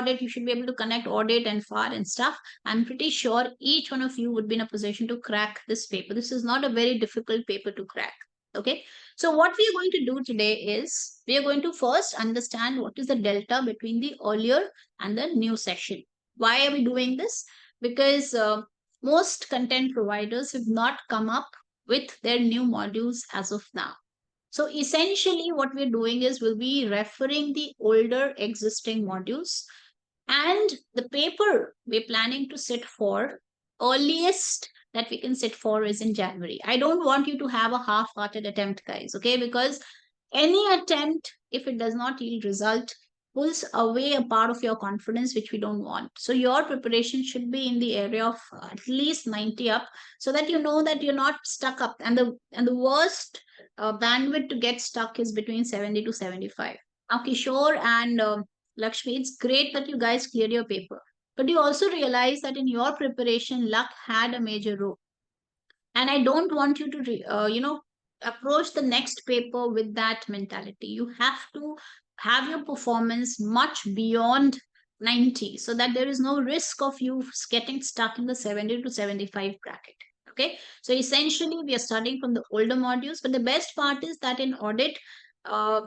audit, you should be able to connect audit and FAR and stuff. I'm pretty sure each one of you would be in a position to crack this paper. This is not a very difficult paper to crack. Okay. So what we are going to do today is we are going to first understand what is the delta between the earlier and the new session. Why are we doing this? Because most content providers have not come up with their new modules as of now. So essentially what we're doing is we'll be referring the older existing modules, and the paper we're planning to sit for, earliest that we can sit for is in January. I don't want you to have a half-hearted attempt, guys, okay? Because any attempt, if it does not yield result, pulls away a part of your confidence, which we don't want. So your preparation should be in the area of at least 90 up, so that you know that you're not stuck up. And the worst bandwidth to get stuck is between 70 to 75. Now, Kishore and Lakshmi, it's great that you guys cleared your paper. But you also realize that in your preparation, luck had a major role. And I don't want you to, approach the next paper with that mentality. You have to have your performance much beyond 90, so that there is no risk of you getting stuck in the 70 to 75 bracket. Okay. So essentially, we are studying from the older modules. But the best part is that in audit,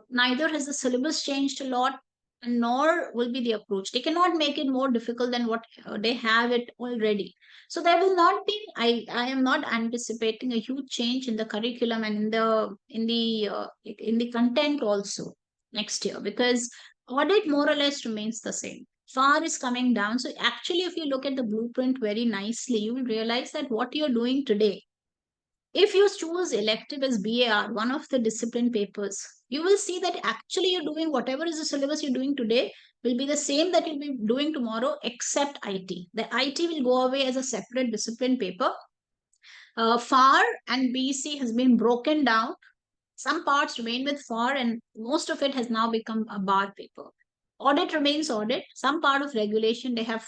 neither has the syllabus changed a lot, nor will be the approach. They cannot make it more difficult than what they have it already. So there will not be. I am not anticipating a huge change in the curriculum and in the content also next year, because audit more or less remains the same. FAR is coming down. So actually, if you look at the blueprint very nicely, you will realize that what you're doing today, if you choose elective as BAR, one of the discipline papers, you will see that actually you're doing whatever is the syllabus you're doing today will be the same that you'll be doing tomorrow, except IT. The IT will go away as a separate discipline paper. FAR and BC has been broken down. Some parts remain with FAR, and most of it has now become a bar paper. Audit remains audit. Some part of regulation they have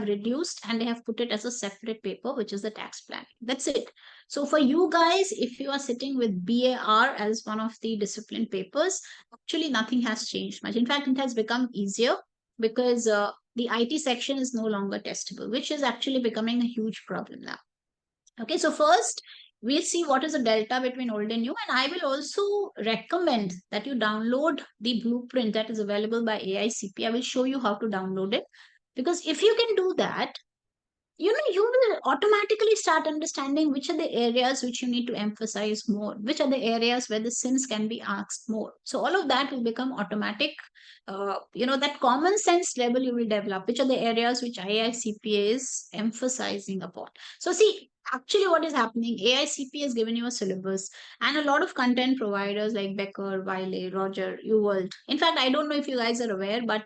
reduced, and they have put it as a separate paper, which is the tax planning. That's it. So for you guys, if you are sitting with BAR as one of the discipline papers, actually nothing has changed much. In fact, it has become easier, because the IT section is no longer testable, which is actually becoming a huge problem now. Okay, so first we'll see what is the delta between old and new, and I will also recommend that you download the blueprint that is available by AICP. I will show you how to download it, because if you can do that, you will automatically start understanding which are the areas which you need to emphasize more, which are the areas where the sins can be asked more. So all of that will become automatic. That common sense level you will develop, which are the areas which AICPA is emphasizing upon. So see, actually what is happening, AICP has given you a syllabus, and a lot of content providers like Becker, Wiley, Roger, UWorld. In fact, I don't know if you guys are aware, but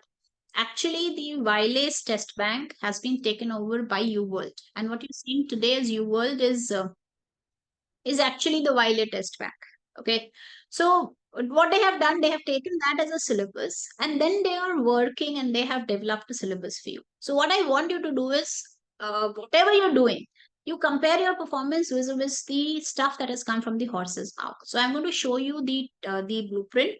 actually, the Wiley's test bank has been taken over by UWorld, and what you're seeing today as UWorld is actually the Wiley test bank. Okay, so what they have done, they have taken that as a syllabus, and then they are working and they have developed a syllabus for you. So what I want you to do is, whatever you're doing, you compare your performance with the stuff that has come from the horse's mouth. So I'm going to show you the blueprint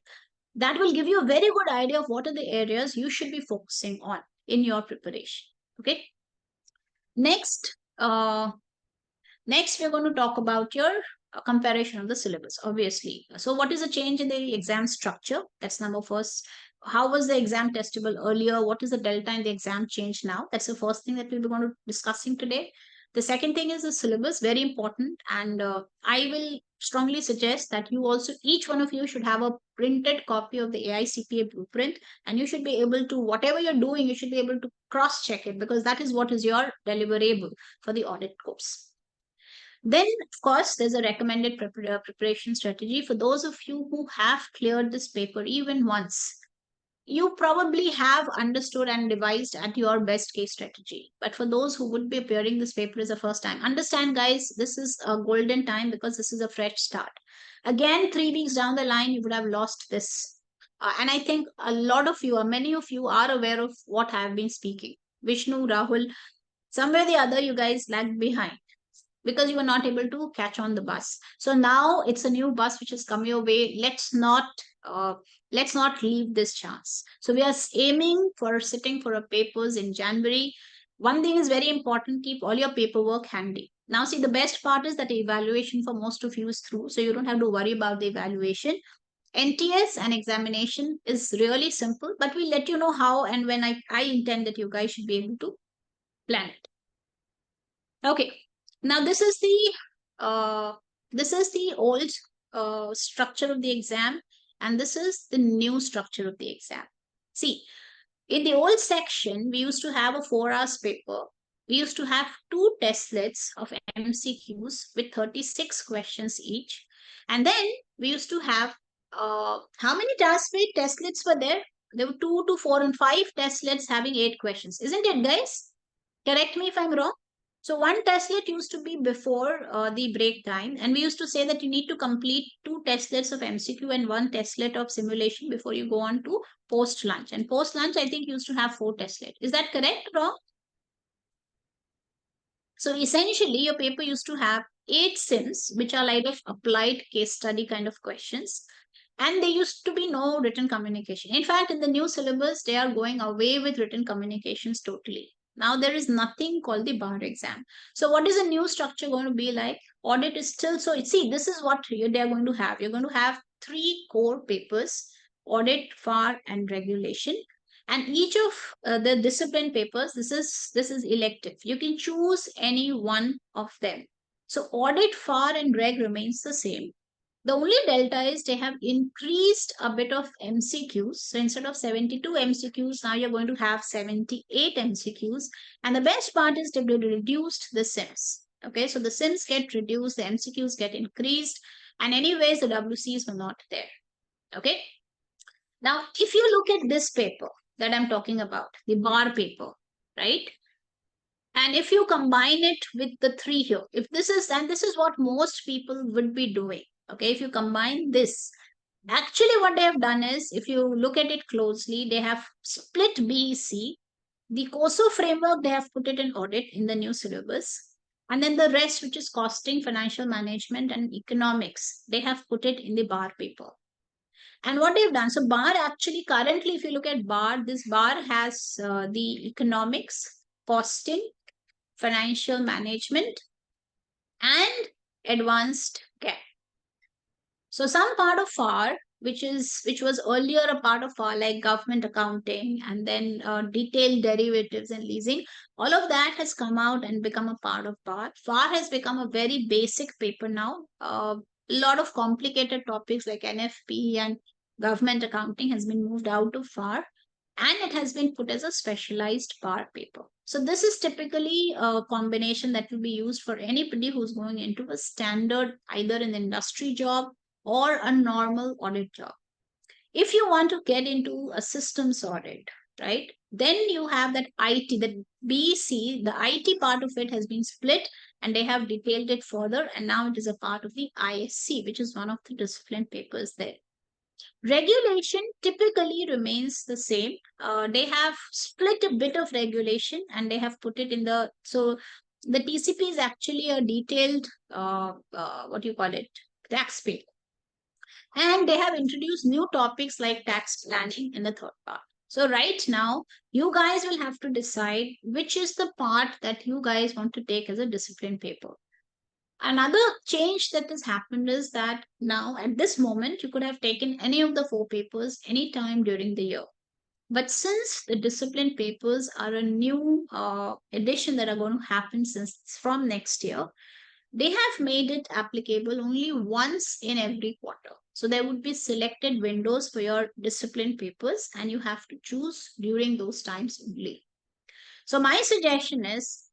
that will give you a very good idea of what are the areas you should be focusing on in your preparation. Okay. Next, we're going to talk about your comparison of the syllabus, obviously. So what is the change in the exam structure? That's number first. How was the exam testable earlier? What is the delta in the exam change now? That's the first thing that we'll be going to discussing today. The second thing is the syllabus, very important. And I will strongly suggest that you also, each one of you should have a printed copy of the AICPA blueprint, and you should be able to, whatever you're doing, you should be able to cross check it, because that is what is your deliverable for the audit course. Then, of course, there's a recommended preparation strategy. For those of you who have cleared this paper even once, you probably have understood and devised at your best case strategy. But for those who would be appearing this paper is the first time, understand, guys, this is a golden time, because this is a fresh start. Again, 3 weeks down the line, you would have lost this. And I think a lot of you, or many of you, are aware of what I have been speaking. Vishnu, Rahul, somewhere or the other, you guys lagged behind. because you were not able to catch on the bus. So now it's a new bus which has come your way. Uh, let's not leave this chance. So we are aiming for sitting for a papers in January. One thing is very important: keep all your paperwork handy. Now, see, the best part is that evaluation for most of you is through, so you don't have to worry about the evaluation. NTS and examination is really simple, but we'll let you know how and when. I intend that you guys should be able to plan it. Okay. Now uh, this is the old structure of the exam, and this is the new structure of the exam. See, in the old section, we used to have a 4 hours paper. We used to have two testlets of MCQs with 36 questions each. And then we used to have how many testlets were there? There were 2 to 4 and 5 testlets having 8 questions. Isn't it, guys? Correct me if I'm wrong. So one testlet used to be before the break time, and we used to say that you need to complete 2 testlets of MCQ and 1 testlet of simulation before you go on to post lunch. And post lunch, I think, used to have 4 testlets. Is that correct or wrong? So essentially, your paper used to have 8 sims, which are like of applied case study kind of questions. And there used to be no written communication. In fact, in the new syllabus, they are going away with written communications totally. Now there is nothing called the bar exam. So what is the new structure going to be like? Audit is still, so see, this is what they are going to have. You're going to have 3 core papers: audit, FAR, and regulation. And each of the discipline papers, this is elective. You can choose any one of them. So audit, FAR, and reg remains the same. The only delta is they have increased a bit of MCQs. So instead of 72 MCQs, now you're going to have 78 MCQs. And the best part is they've reduced the SIMs. Okay, so the SIMs get reduced, the MCQs get increased, and anyways, the WCs were not there. Okay. Now, if you look at this paper that I'm talking about, the bar paper, right? And if you combine it with the 3 here, if this is, and this is what most people would be doing. Okay, if you combine this, actually what they have done is, if you look at it closely, they have split BEC. The COSO framework, they have put it in audit in the new syllabus. And then the rest, which is costing, financial management, and economics, they have put it in the bar paper. And what they've done, so bar actually currently, if you look at bar, this bar has the economics, costing, financial management, and advanced care. So some part of FAR, which was earlier a part of FAR, like government accounting and then detailed derivatives and leasing, all of that has come out and become a part of FAR. FAR has become a very basic paper now. A lot of complicated topics like NFP and government accounting has been moved out of FAR, and it has been put as a specialized bar paper. So this is typically a combination that will be used for anybody who's going into a standard, either an industry job or a normal audit job. If you want to get into a systems audit, right, then you have that IT, that BC, the IT part of it has been split, and they have detailed it further, and now it is a part of the ISC, which is one of the discipline papers there. Regulation typically remains the same. They have split a bit of regulation and they have put it in the, so the TCP is actually a detailed, what do you call it, tax paper. And they have introduced new topics like tax planning in the third part. So right now, you guys will have to decide which is the part that you guys want to take as a discipline paper. Another change that has happened is that now at this moment, you could have taken any of the 4 papers anytime during the year. But since the discipline papers are a new edition that are going to happen since from next year, they have made it applicable only once in every quarter. So there would be selected windows for your discipline papers, and you have to choose during those times only. So my suggestion is,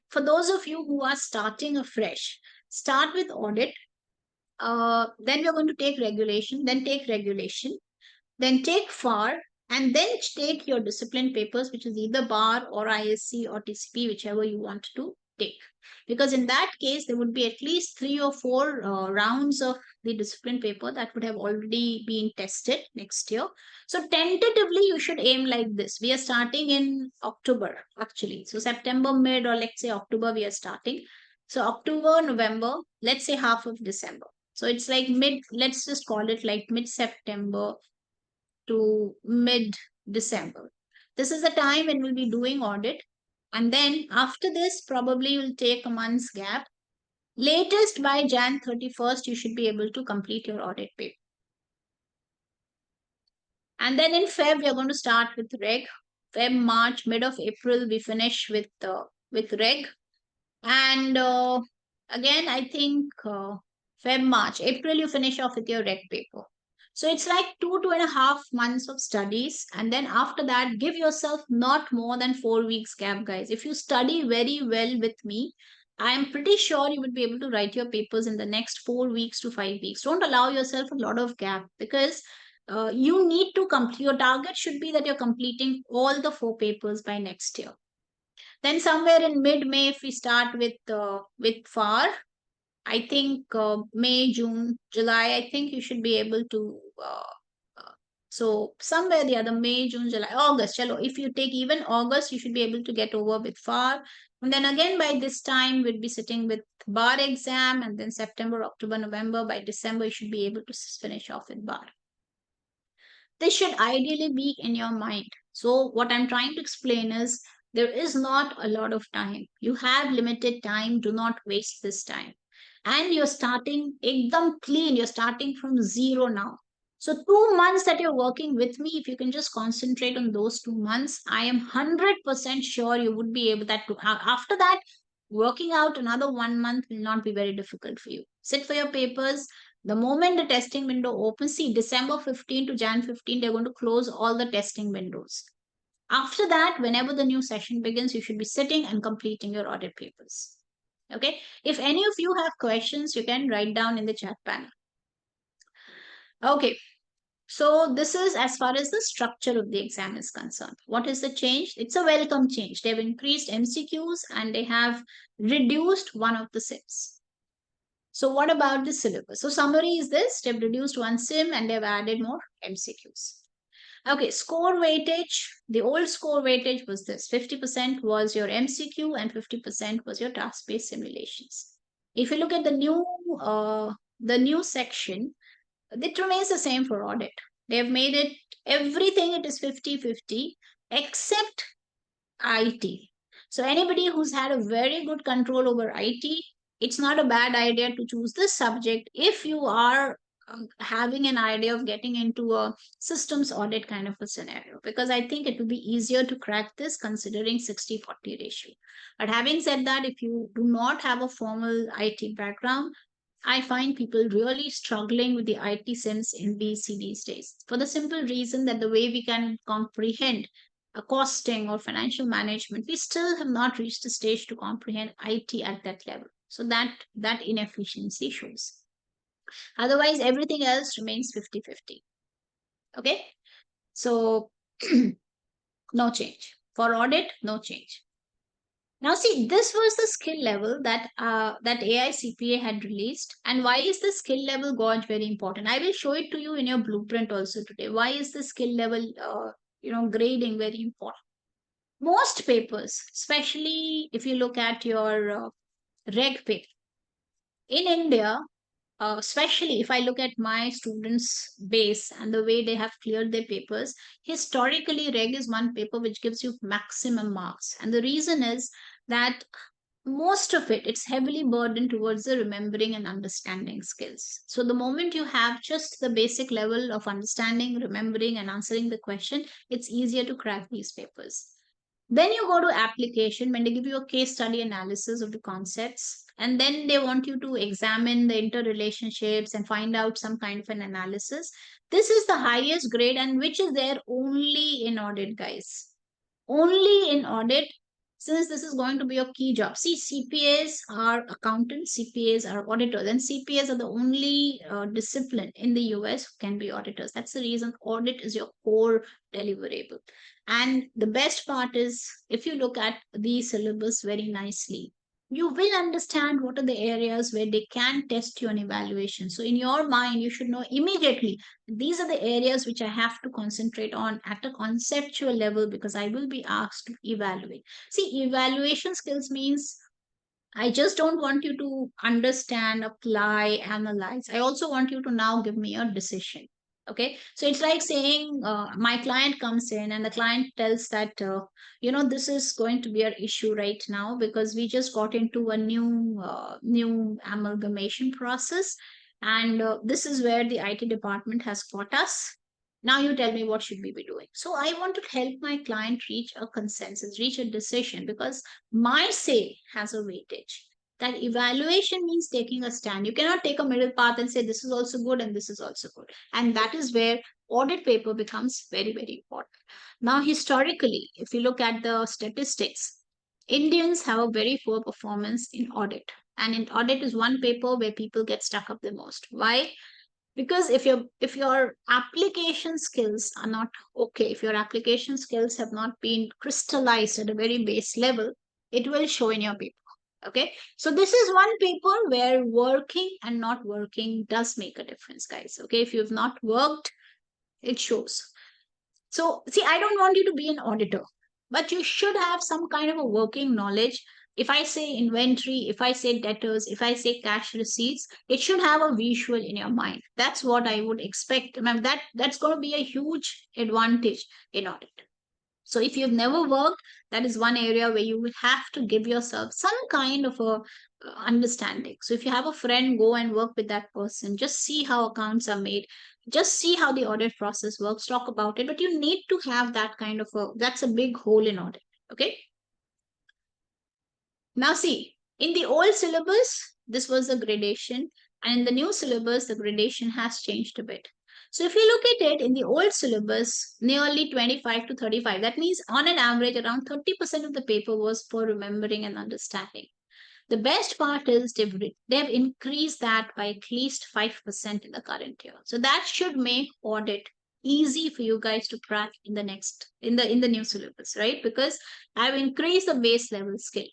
for those of you who are starting afresh, start with audit. Then we're going to take regulation, then take regulation, then take FAR, and then take your discipline papers, which is either bar or ISC or TCP, whichever you want to take. Because in that case, there would be at least 3 or 4 rounds of the discipline paper that would have already been tested next year. So tentatively, you should aim like this. We are starting in October, actually. So September mid, or let's say October, we are starting. So October, November, let's say half of December. So it's like mid, let's just call it like mid September to mid December. This is the time when we'll be doing audit. And then after this, probably you'll take a month's gap. Latest by Jan 31st, you should be able to complete your audit paper. And then in Feb, we are going to start with reg. Feb, March, mid of April, we finish with reg. And again, I think Feb, March, April, you finish off with your reg paper. So it's like 2.5 months of studies. And then after that, give yourself not more than 4 weeks gap, guys. If you study very well with me, I am pretty sure you would be able to write your papers in the next 4 weeks to 5 weeks. Don't allow yourself a lot of gap because you need to complete. Your target should be that you're completing all the 4 papers by next year. Then somewhere in mid-May, if we start with FAR, I think May, June, July, I think you should be able to. So somewhere the other May, June, July, August. Chalo, if you take even August, you should be able to get over with FAR. And then again by this time, we'd be sitting with bar exam, and then September, October, November. By December, you should be able to finish off with bar. This should ideally be in your mind. So, what I'm trying to explain is there is not a lot of time. You have limited time. Do not waste this time. And you're starting ekdam clean. You're starting from zero now. So, 2 months that you're working with me, if you can just concentrate on those 2 months, I am 100% sure you would be able that to. After that, working out another 1 month will not be very difficult for you. Sit for your papers, the moment the testing window opens, see December 15 to Jan 15, they're going to close all the testing windows. After that, whenever the new session begins, you should be sitting and completing your audit papers. Okay. If any of you have questions, you can write down in the chat panel. Okay. So this is as far as the structure of the exam is concerned. What is the change? It's a welcome change. They've increased MCQs and they have reduced one of the SIMs. So what about the syllabus? So summary is this, they've reduced one sim and they've added more MCQs. Okay, score weightage. The old score weightage was this. 50% was your MCQ and 50% was your task-based simulations. If you look at the new section, it remains the same for audit. They've made it everything it is 50-50 except IT. So anybody who's had a very good control over IT, it's not a bad idea to choose this subject if you are having an idea of getting into a systems audit kind of a scenario, because I think it will be easier to crack this considering 60-40 ratio. But having said that, if you do not have a formal IT background, I find people really struggling with the IT sims in BC these days for the simple reason that the way we can comprehend a costing or financial management, we still have not reached the stage to comprehend IT at that level. So that inefficiency shows. Otherwise, everything else remains 50-50. Okay. So no change. For audit, no change. Now, see, this was the skill level that AI CPA had released. And why is the skill level gauge very important? I will show it to you in your blueprint also today. Why is the skill level, grading very important? Most papers, especially if you look at your reg paper in India, especially if I look at my students' base and the way they have cleared their papers, historically, reg is one paper which gives you maximum marks. And the reason is that most of it's heavily burdened towards the remembering and understanding skills. So the moment you have just the basic level of understanding, remembering, and answering the question, it's easier to crack these papers. Then you go to application when they give you a case study analysis of the concepts, and then they want you to examine the interrelationships and find out some kind of an analysis. This is the highest grade and which is there only in audit, guys. Only in audit, since this is going to be your key job. See, CPAs are accountants, CPAs are auditors, and CPAs are the only discipline in the US who can be auditors. That's the reason audit is your core deliverable. And the best part is, if you look at the syllabus very nicely, you will understand what are the areas where they can test you on evaluation. So, in your mind, you should know immediately these are the areas which I have to concentrate on at a conceptual level because I will be asked to evaluate. See, evaluation skills means I just don't want you to understand, apply, analyze. I also want you to now give me a decision. Okay. So it's like saying my client comes in and the client tells that, this is going to be an issue right now because we just got into a new amalgamation process. And this is where the IT department has got us. Now you tell me what should we be doing. So I want to help my client reach a consensus, reach a decision, because my say has a weightage. That evaluation means taking a stand. You cannot take a middle path and say this is also good and this is also good. And that is where audit paper becomes very, very important. Now, historically, if you look at the statistics, Indians have a very poor performance in audit. And in audit is one paper where people get stuck up the most. Why? Because if your application skills are not okay, if your application skills have not been crystallized at a very base level, it will show in your paper. Okay, so this is one paper where working and not working does make a difference, guys. Okay, if you've not worked, it shows. So, see, I don't want you to be an auditor, but you should have some kind of a working knowledge. If I say inventory, if I say debtors, if I say cash receipts, it should have a visual in your mind. That's what I would expect. I mean, that's going to be a huge advantage in audit. So if you've never worked, that is one area where you will have to give yourself some kind of a understanding. So if you have a friend, go and work with that person. Just see how accounts are made. Just see how the audit process works. Talk about it. But you need to have that kind of a, that's a big hole in audit. Okay. Now see, in the old syllabus, this was a gradation, and in the new syllabus, the gradation has changed a bit. So if you look at it in the old syllabus, nearly 25 to 35, that means on an average, around 30% of the paper was for remembering and understanding. The best part is they've increased that by at least 5% in the current year. So that should make audit easy for you guys to crack in the next in the new syllabus, right? Because I've increased the base level skill.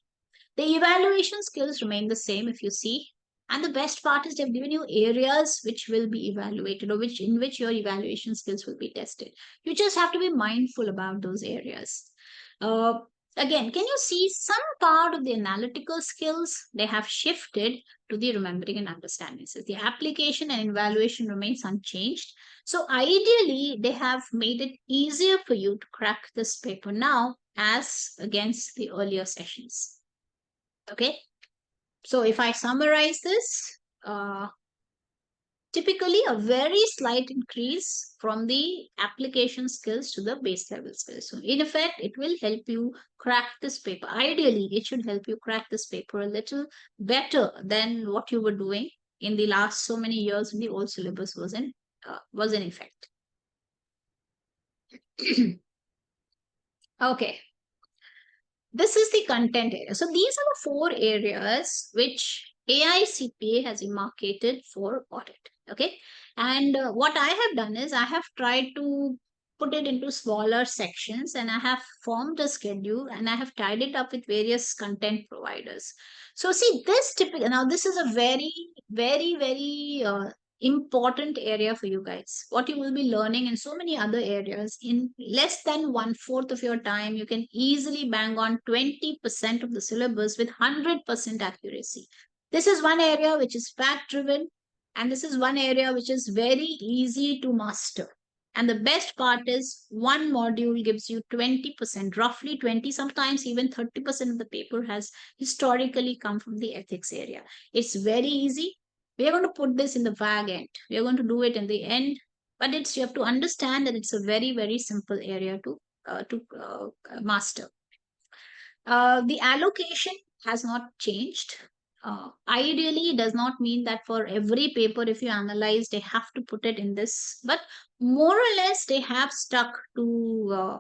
The evaluation skills remain the same if you see. And the best part is they've given you areas which will be evaluated, or which in which your evaluation skills will be tested. You just have to be mindful about those areas. Uh, Again, can you see some part of the analytical skills? They have shifted to the remembering and understanding. So the application and evaluation remains unchanged. So ideally, they have made it easier for you to crack this paper now as against the earlier sessions. Okay, so if I summarize this, typically a very slight increase from the application skills to the base level skills. So in effect, it will help you crack this paper. Ideally, it should help you crack this paper a little better than what you were doing in the last so many years when the old syllabus was in effect. Okay, this is the content area. So these are the four areas which AICPA has demarcated for audit. Okay. And what I have done is I have tried to put it into smaller sections, and I have formed a schedule and I have tied it up with various content providers. So see, this typical, now this is a very, very, very important area for you guys. What you will be learning in so many other areas in less than one fourth of your time, you can easily bang on 20% of the syllabus with 100% accuracy. This is one area which is fact driven, and this is one area which is very easy to master. And the best part is one module gives you 20%, roughly 20, sometimes even 30% of the paper has historically come from the ethics area. It's very easy. We are going to put this in the fag end. We are going to do it in the end, but it's, you have to understand that it's a very, very simple area to master. The allocation has not changed. Ideally, it does not mean that for every paper, if you analyze, they have to put it in this, but more or less, they have stuck to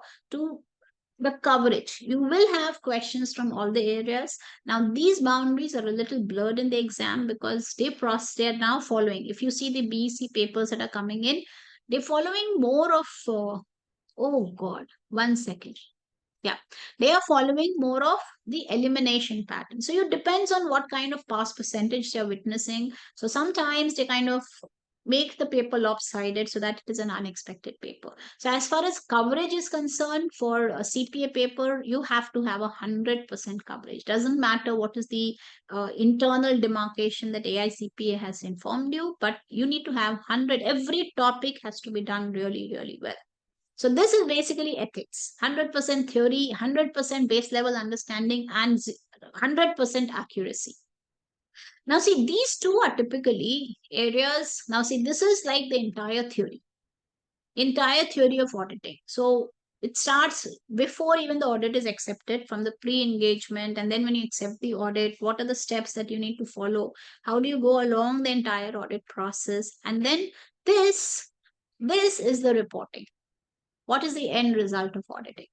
the coverage. You will have questions from all the areas. Now, these boundaries are a little blurred in the exam because they are now following. If you see the BEC papers that are coming in, they're following more of, oh God, 1 second. Yeah, they are following more of the elimination pattern. So it depends on what kind of pass percentage they're witnessing. So sometimes they kind of make the paper lopsided so that it is an unexpected paper. So as far as coverage is concerned, for a CPA paper, you have to have 100% coverage. Doesn't matter what is the internal demarcation that AICPA has informed you, but you need to have 100. Every topic has to be done really, really well. So this is basically ethics: 100% theory, 100% base level understanding, and 100% accuracy. Now, see, these two are typically areas. Now, see, this is like the entire theory of auditing. So it starts before even the audit is accepted, from the pre-engagement, and then when you accept the audit, what are the steps that you need to follow? How do you go along the entire audit process? And then this is the reporting. What is the end result of auditing?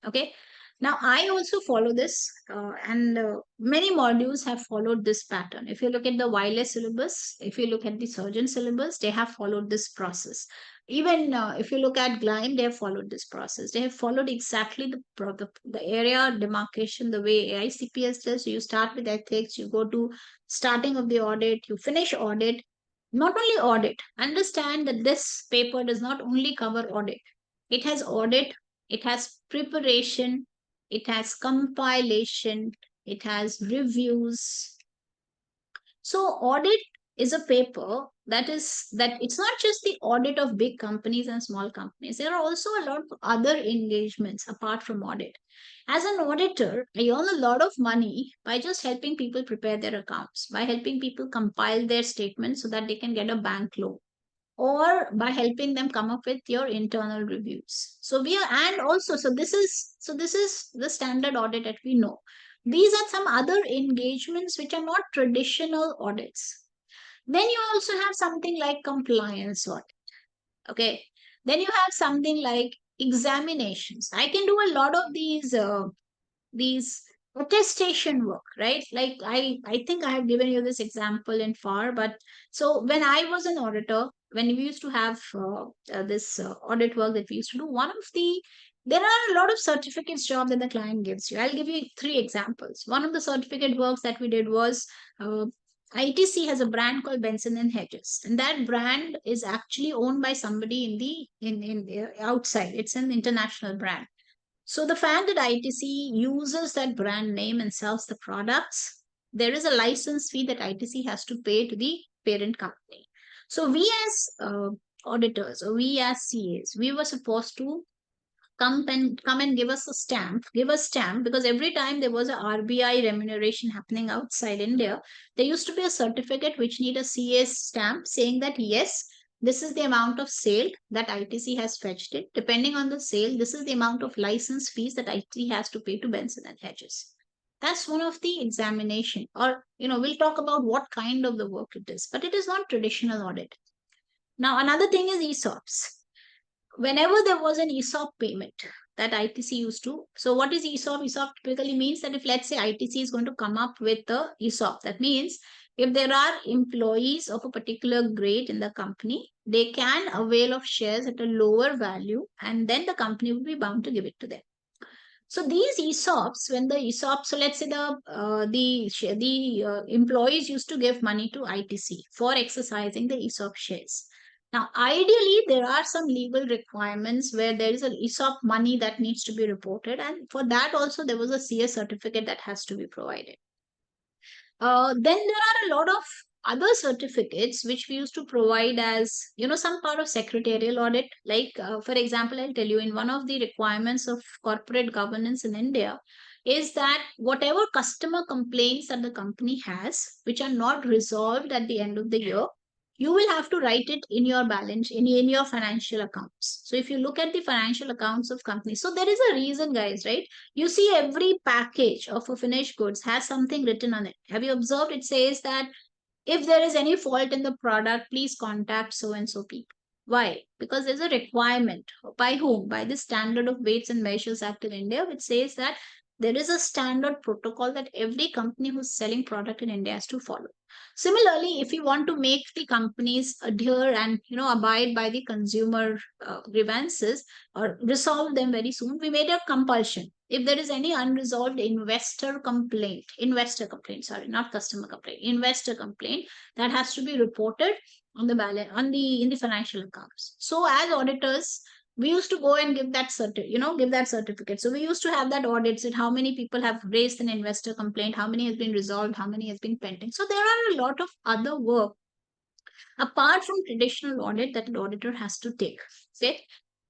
Okay. Now, I also follow this, and many modules have followed this pattern. If you look at the wireless syllabus, if you look at the surgeon syllabus, they have followed this process. Even if you look at GLIME, they have followed this process. They have followed exactly the area demarcation the way AICPS does. So you start with ethics, you go to starting of the audit, you finish audit. Not only audit, understand that this paper does not only cover audit. It has audit, it has preparation, it has compilation, it has reviews. So audit is a paper that it's not just the audit of big companies and small companies. There are also a lot of other engagements apart from audit. As an auditor, I earn a lot of money by just helping people prepare their accounts, by helping people compile their statements so that they can get a bank loan, or by helping them come up with your internal reviews. So we are, and also, so this is the standard audit that we know. These are some other engagements which are not traditional audits. Then you also have something like compliance audit. Okay. Then you have something like examinations. I can do a lot of these attestation work, right? Like I think I have given you this example in far. But so when I was an auditor, when we used to have this audit work that we used to do, one of the there are a lot of certificates job that the client gives you. I'll give you three examples. One of the certificate works that we did was, ITC has a brand called Benson and Hedges, and that brand is actually owned by somebody in the in outside. It's an international brand. So the fact that ITC uses that brand name and sells the products, there is a license fee that ITC has to pay to the parent company. So we as auditors, or we as CAs, we were supposed to come and give us stamp, because every time there was a RBI remuneration happening outside India, there used to be a certificate which need a CA stamp saying that yes, this is the amount of sale that ITC has fetched it. Depending on the sale, this is the amount of license fees that ITC has to pay to Benson and Hedges. That's one of the examination, or we'll talk about what kind of the work it is, but it is not traditional audit. Now, another thing is ESOPs. Whenever there was an ESOP payment that ITC used to, so what is ESOP? ESOP typically means that if, let's say, ITC is going to come up with the ESOP, that means if there are employees of a particular grade in the company, they can avail of shares at a lower value, and then the company will be bound to give it to them. So these ESOPs, when the ESOP, so let's say the employees used to give money to ITC for exercising the ESOP shares. Now, ideally, there are some legal requirements where there is an ESOP money that needs to be reported, and for that also there was a CA certificate that has to be provided. Then there are a lot of other certificates which we used to provide as some part of secretarial audit. Like for example, I'll tell you, in one of the requirements of corporate governance in India is that whatever customer complaints that the company has which are not resolved at the end of the year, you will have to write it in your balance in your financial accounts. So if you look at the financial accounts of companies, so there is a reason, guys, right? You see every package of a finished goods has something written on it. Have you observed? It says that if there is any fault in the product, please contact so and so people. Why? Because there's a requirement. By whom? By the Standard of Weights and Measures Act in India, which says that there is a standard protocol that every company who's selling product in India has to follow. Similarly, if you want to make the companies adhere and abide by the consumer grievances or resolve them very soon, we made a compulsion. If there is any unresolved investor complaint, sorry, not customer complaint, investor complaint, that has to be reported on the balance in the financial accounts. So as auditors, we used to go and give that give that certificate. So we used to have that audits that how many people have raised an investor complaint, how many has been resolved, how many has been pending. So there are a lot of other work apart from traditional audit that an auditor has to take. Okay.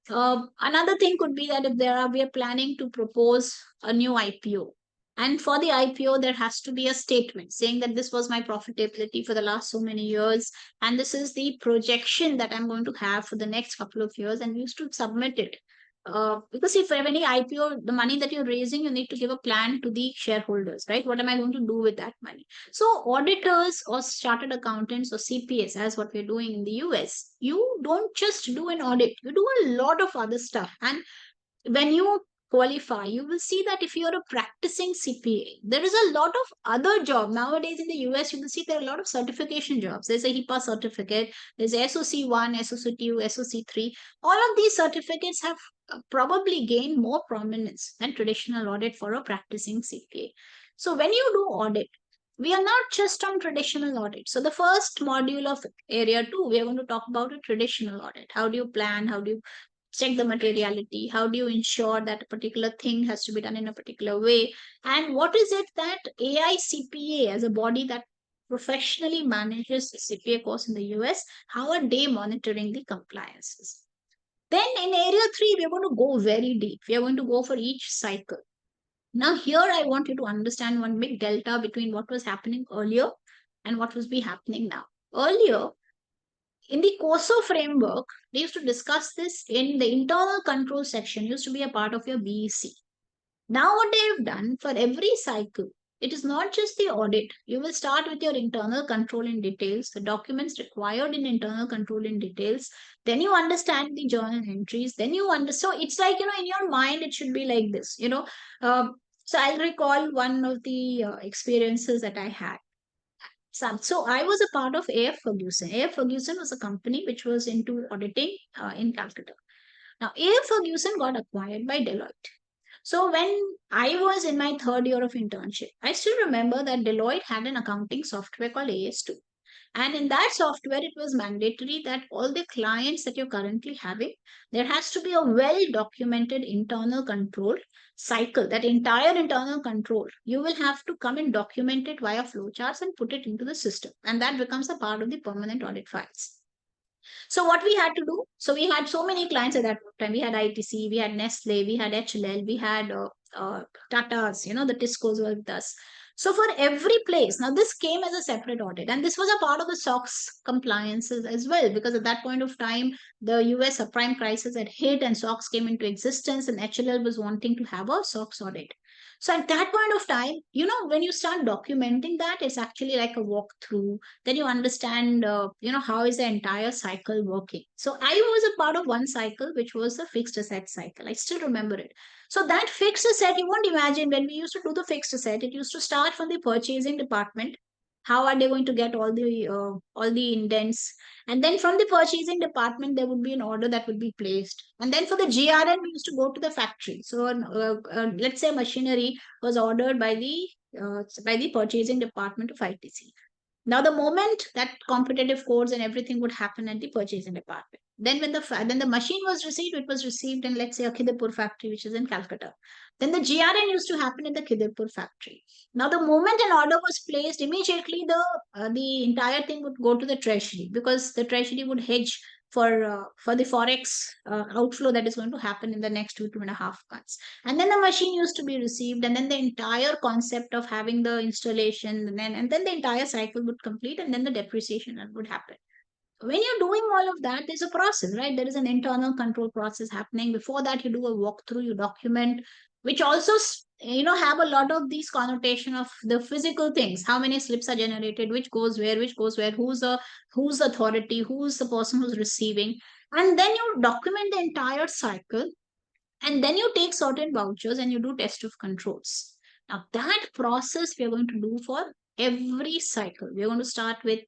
Another thing could be that if we are planning to propose a new IPO, and for the IPO there has to be a statement saying that this was my profitability for the last so many years, and this is the projection that I'm going to have for the next couple of years, and we used to submit it. Because if for any IPO, the money that you're raising, you need to give a plan to the shareholders, right? What am I going to do with that money? So auditors or chartered accountants or CPAs, as what we're doing in the US, you don't just do an audit, you do a lot of other stuff. And when you qualify, you will see that if you're a practicing CPA, there is a lot of other job. Nowadays in the US, you will see there are a lot of certification jobs. There's a HIPAA certificate, there's SOC 1, SOC 2, SOC 3. All of these certificates have probably gained more prominence than traditional audit for a practicing CPA. So when you do audit, we are not just on traditional audit. So the first module of area 2, we are going to talk about a traditional audit. How do you plan? How do you check the materiality? How do you ensure that a particular thing has to be done in a particular way? And what is it that AICPA, as a body that professionally manages the CPA course in the US, how are they monitoring the compliances? Then in area 3, we're going to go very deep. We are going to go for each cycle. Now, here I want you to understand one big delta between what was happening earlier and what was be happening now. Earlier, in the COSO framework, they used to discuss this in the internal control section, used to be a part of your BEC. Now, what they have done for every cycle, it is not just the audit. You will start with your internal control in details, the documents required in internal control in details. Then you understand the journal entries. Then you understand. So it's like, in your mind, it should be like this. So I'll recall one of the experiences that I had. So I was a part of AF Ferguson. AF Ferguson was a company which was into auditing in Calcutta. Now, AF Ferguson got acquired by Deloitte. So when I was in my third year of internship, I still remember that Deloitte had an accounting software called AS2. And in that software, it was mandatory that all the clients that you're currently having, there has to be a well documented internal control cycle. That entire internal control, you will have to come and document it via flowcharts and put it into the system. And that becomes a part of the permanent audit files. So what we had to do, so we had so many clients at that time. We had ITC, we had Nestle, we had HLL, we had Tata's, the Tiscos were with us. So for every place, now this came as a separate audit, and this was a part of the SOX compliances as well, because at that point of time, the US subprime crisis had hit and SOX came into existence, and HLL was wanting to have a SOX audit. So at that point of time, when you start documenting that, it's actually like a walkthrough. Then you understand, how is the entire cycle working. So I was a part of one cycle, which was the fixed asset cycle. I still remember it. So that fixed asset, you won't imagine when we used to do the fixed asset, it used to start from the purchasing department. How are they going to get all the indents? And then from the purchasing department, there would be an order that would be placed. And then for the GRN, we used to go to the factory. So let's say machinery was ordered by the purchasing department of ITC. Now, the moment that competitive codes and everything would happen at the purchasing department, then when the machine was received, it was received in, let's say, a Khidipur factory, which is in Calcutta. Then the GRN used to happen in the Khidipur factory. Now, the moment an order was placed, immediately the entire thing would go to the treasury, because the treasury would hedge for the forex outflow that is going to happen in the next 2.5 months. And then the machine used to be received, and then the entire concept of having the installation, and then the entire cycle would complete, and then the depreciation would happen. When you're doing all of that, there's a process, right? There is an internal control process happening. Before that, you do a walkthrough, you document, which also have a lot of these connotation of the physical things. How many slips are generated, which goes where, who's the authority, who's the person who's receiving. And then you document the entire cycle, and then you take certain vouchers and you do test of controls. Now that process we are going to do for every cycle. We're going to start with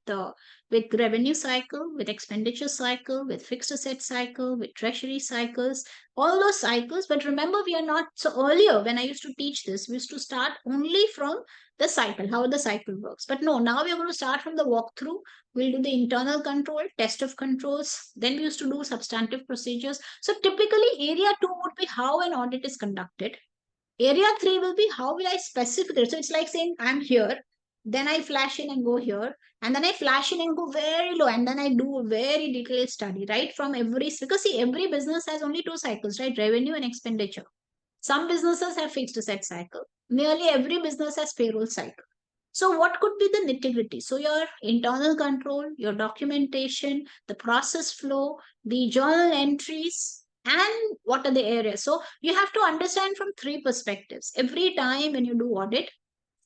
revenue cycle, with expenditure cycle, with fixed asset cycle, with treasury cycles, all those cycles. But remember, we are not, so earlier when I used to teach this, we used to start only from the cycle, how the cycle works. But no, now we are going to start from the walkthrough. We'll do the internal control, test of controls. Then we used to do substantive procedures. So typically area 2 would be how an audit is conducted. Area 3 will be how will I specify it. So it's like saying I'm here, then I flash in and go here, and then I flash in and go very low, and then I do a very detailed study, right? From every, because see, every business has only two cycles, right? Revenue and expenditure. Some businesses have fixed asset cycle. Nearly every business has payroll cycle. So what could be the nitty-gritty? So your internal control, your documentation, the process flow, the journal entries, and what are the areas? So you have to understand from three perspectives. Every time when you do audit,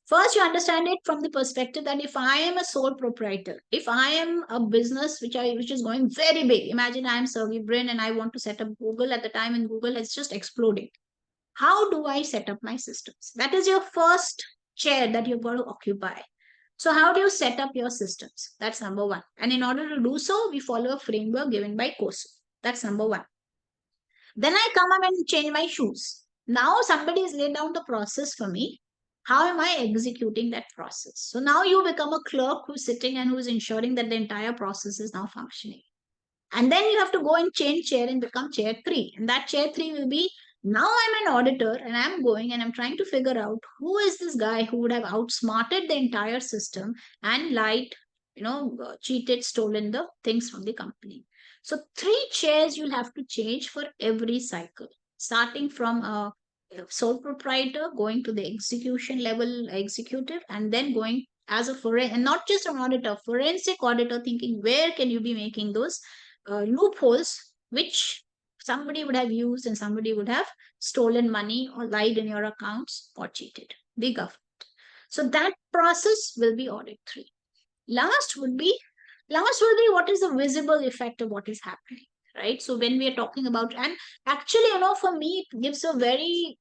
first you understand it from the perspective that if I am a sole proprietor, if I am a business which is going very big, imagine I am Sergey Brin and I want to set up Google at the time when Google is just exploding. How do I set up my systems? That is your first chair that you've got to occupy. So, how do you set up your systems? That's number one. And in order to do so, we follow a framework given by COSO. That's number one. Then I come up and change my shoes. Now somebody has laid down the process for me. How am I executing that process? So now you become a clerk who's sitting and who's ensuring that the entire process is now functioning. And then you have to go and change chair and become chair 3. And that chair 3 will be, now I'm an auditor and I'm going and I'm trying to figure out who is this guy who would have outsmarted the entire system and lied, cheated, stolen the things from the company. So 3 chairs you'll have to change for every cycle, starting from a sole proprietor, going to the execution level executive, and then going as a foreign, and not just an auditor, forensic auditor, thinking where can you be making those loopholes which somebody would have used and somebody would have stolen money or lied in your accounts or cheated the government. So that process will be audit 3. Last would be what is the visible effect of what is happening, right? So when we are talking about, and actually, for me, it gives a very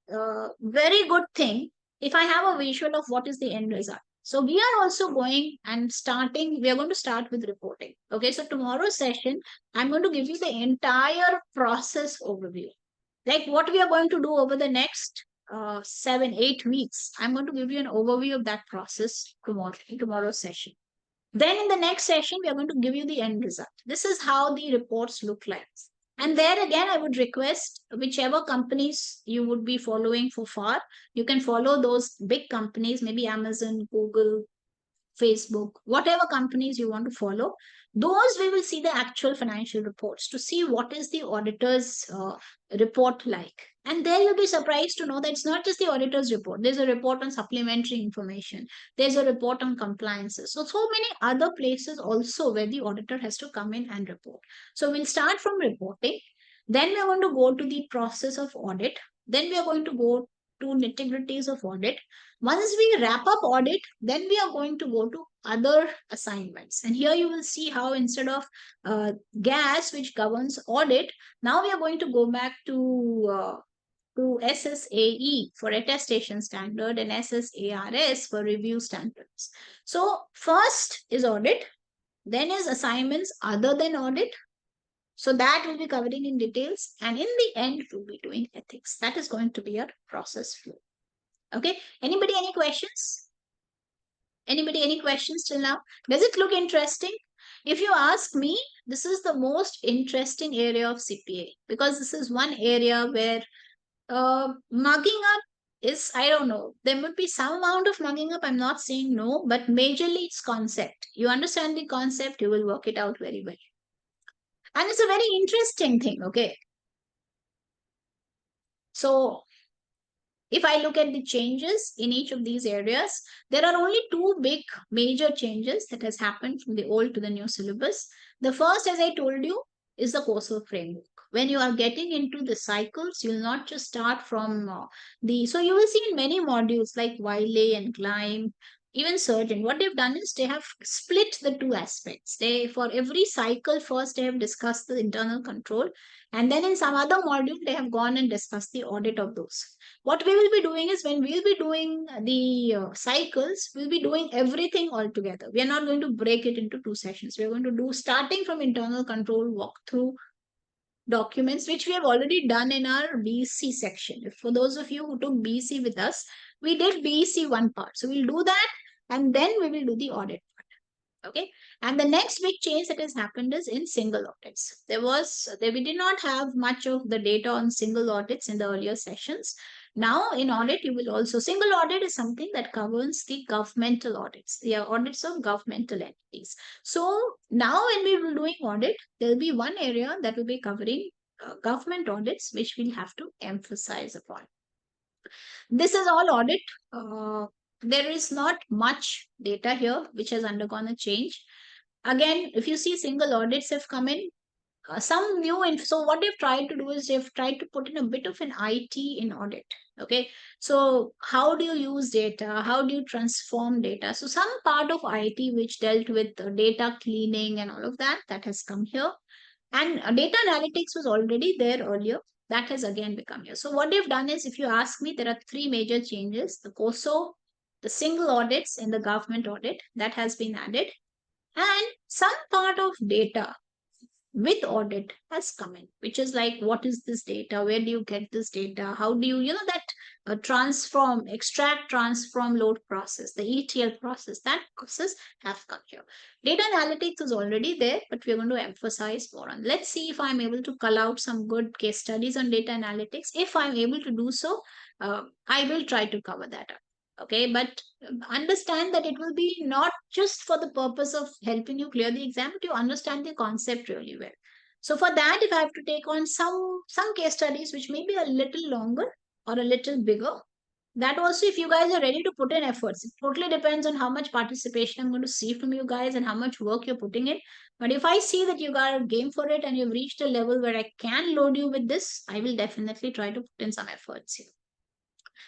good thing if I have a visual of what is the end result. So we are also going and we are going to start with reporting. Okay, so tomorrow's session, I'm going to give you the entire process overview. Like what we are going to do over the next 7-8 weeks. I'm going to give you an overview of that process in tomorrow's session. Then in the next session, we are going to give you the end result. This is how the reports look like. And there again, I would request whichever companies you would be following for FAR, you can follow those big companies, maybe Amazon, Google, Facebook, whatever companies you want to follow. Those we will see the actual financial reports to see what is the auditor's report like. And there you'll be surprised to know that it's not just the auditor's report. There's a report on supplementary information. There's a report on compliances. So many other places also where the auditor has to come in and report. So we'll start from reporting. Then we're going to go to the process of audit. Then we are going to go to nitty-gritties of audit. Once we wrap up audit, then we are going to go to other assignments. And here you will see how instead of GAS, which governs audit, now we are going to go back to SSAE for attestation standard and SSARS for review standards. So first is audit, then is assignments other than audit. So that will be covering in details. And in the end, we'll be doing ethics. That is going to be our process flow. Okay. Anybody, any questions? Anybody, any questions till now? Does it look interesting? If you ask me, this is the most interesting area of CPA because this is one area where mugging up is, I don't know, there would be some amount of mugging up. I'm not saying no, but majorly it's concept. You understand the concept, you will work it out very well. And it's a very interesting thing, okay? So if I look at the changes in each of these areas, there are only 2 big major changes that has happened from the old to the new syllabus. The first, as I told you, is the COSO framework. When you are getting into the cycles, you'll not just start from so you will see in many modules like Wiley and Climb, even Surgeon, what they've done is they have split the 2 aspects. For every cycle, first they have discussed the internal control, and then in some other module, they have gone and discussed the audit of those. What we will be doing is, when we'll be doing the cycles, we'll be doing everything all together. We are not going to break it into two sessions. We are going to do starting from internal control walkthrough documents, which we have already done in our BC section. If for those of you who took BC with us, we did BC one part. So we'll do that, and then we will do the audit. Okay, and the next big change that has happened is in single audits. We did not have much of the data on single audits in the earlier sessions. Now in audit, you will also, single audit is something that governs the governmental audits, the audits of governmental entities. So now when we will doing audit, there will be one area that will be covering government audits, which we'll have to emphasize upon. This is all audit. There is not much data here which has undergone a change. Again, if you see, single audits have come in. Some new info. So what they've tried to do is they've tried to put in a bit of an IT in audit. Okay, so how do you use data? How do you transform data? So some part of IT which dealt with data cleaning and all of that, that has come here. And data analytics was already there earlier. That has again become here. So what they've done is, if you ask me, there are three major changes: the COSO, the single audits, and the government audit that has been added, and some part of data with audit has come in, which is like, what is this data, where do you get this data, how do you that transform, extract, transform, load process, the ETL process, that process have come here. Data analytics is already there, but we're going to emphasize more on. Let's see if I'm able to cull out some good case studies on data analytics. If I'm able to do so, I will try to cover that up. Okay, but understand that it will be not just for the purpose of helping you clear the exam, but you understand the concept really well. So for that, if I have to take on some case studies which may be a little longer or a little bigger, that also, if you guys are ready to put in efforts, it totally depends on how much participation I'm going to see from you guys and how much work you're putting in. But if I see that you got a game for it and you've reached a level where I can load you with this, I will definitely try to put in some efforts here.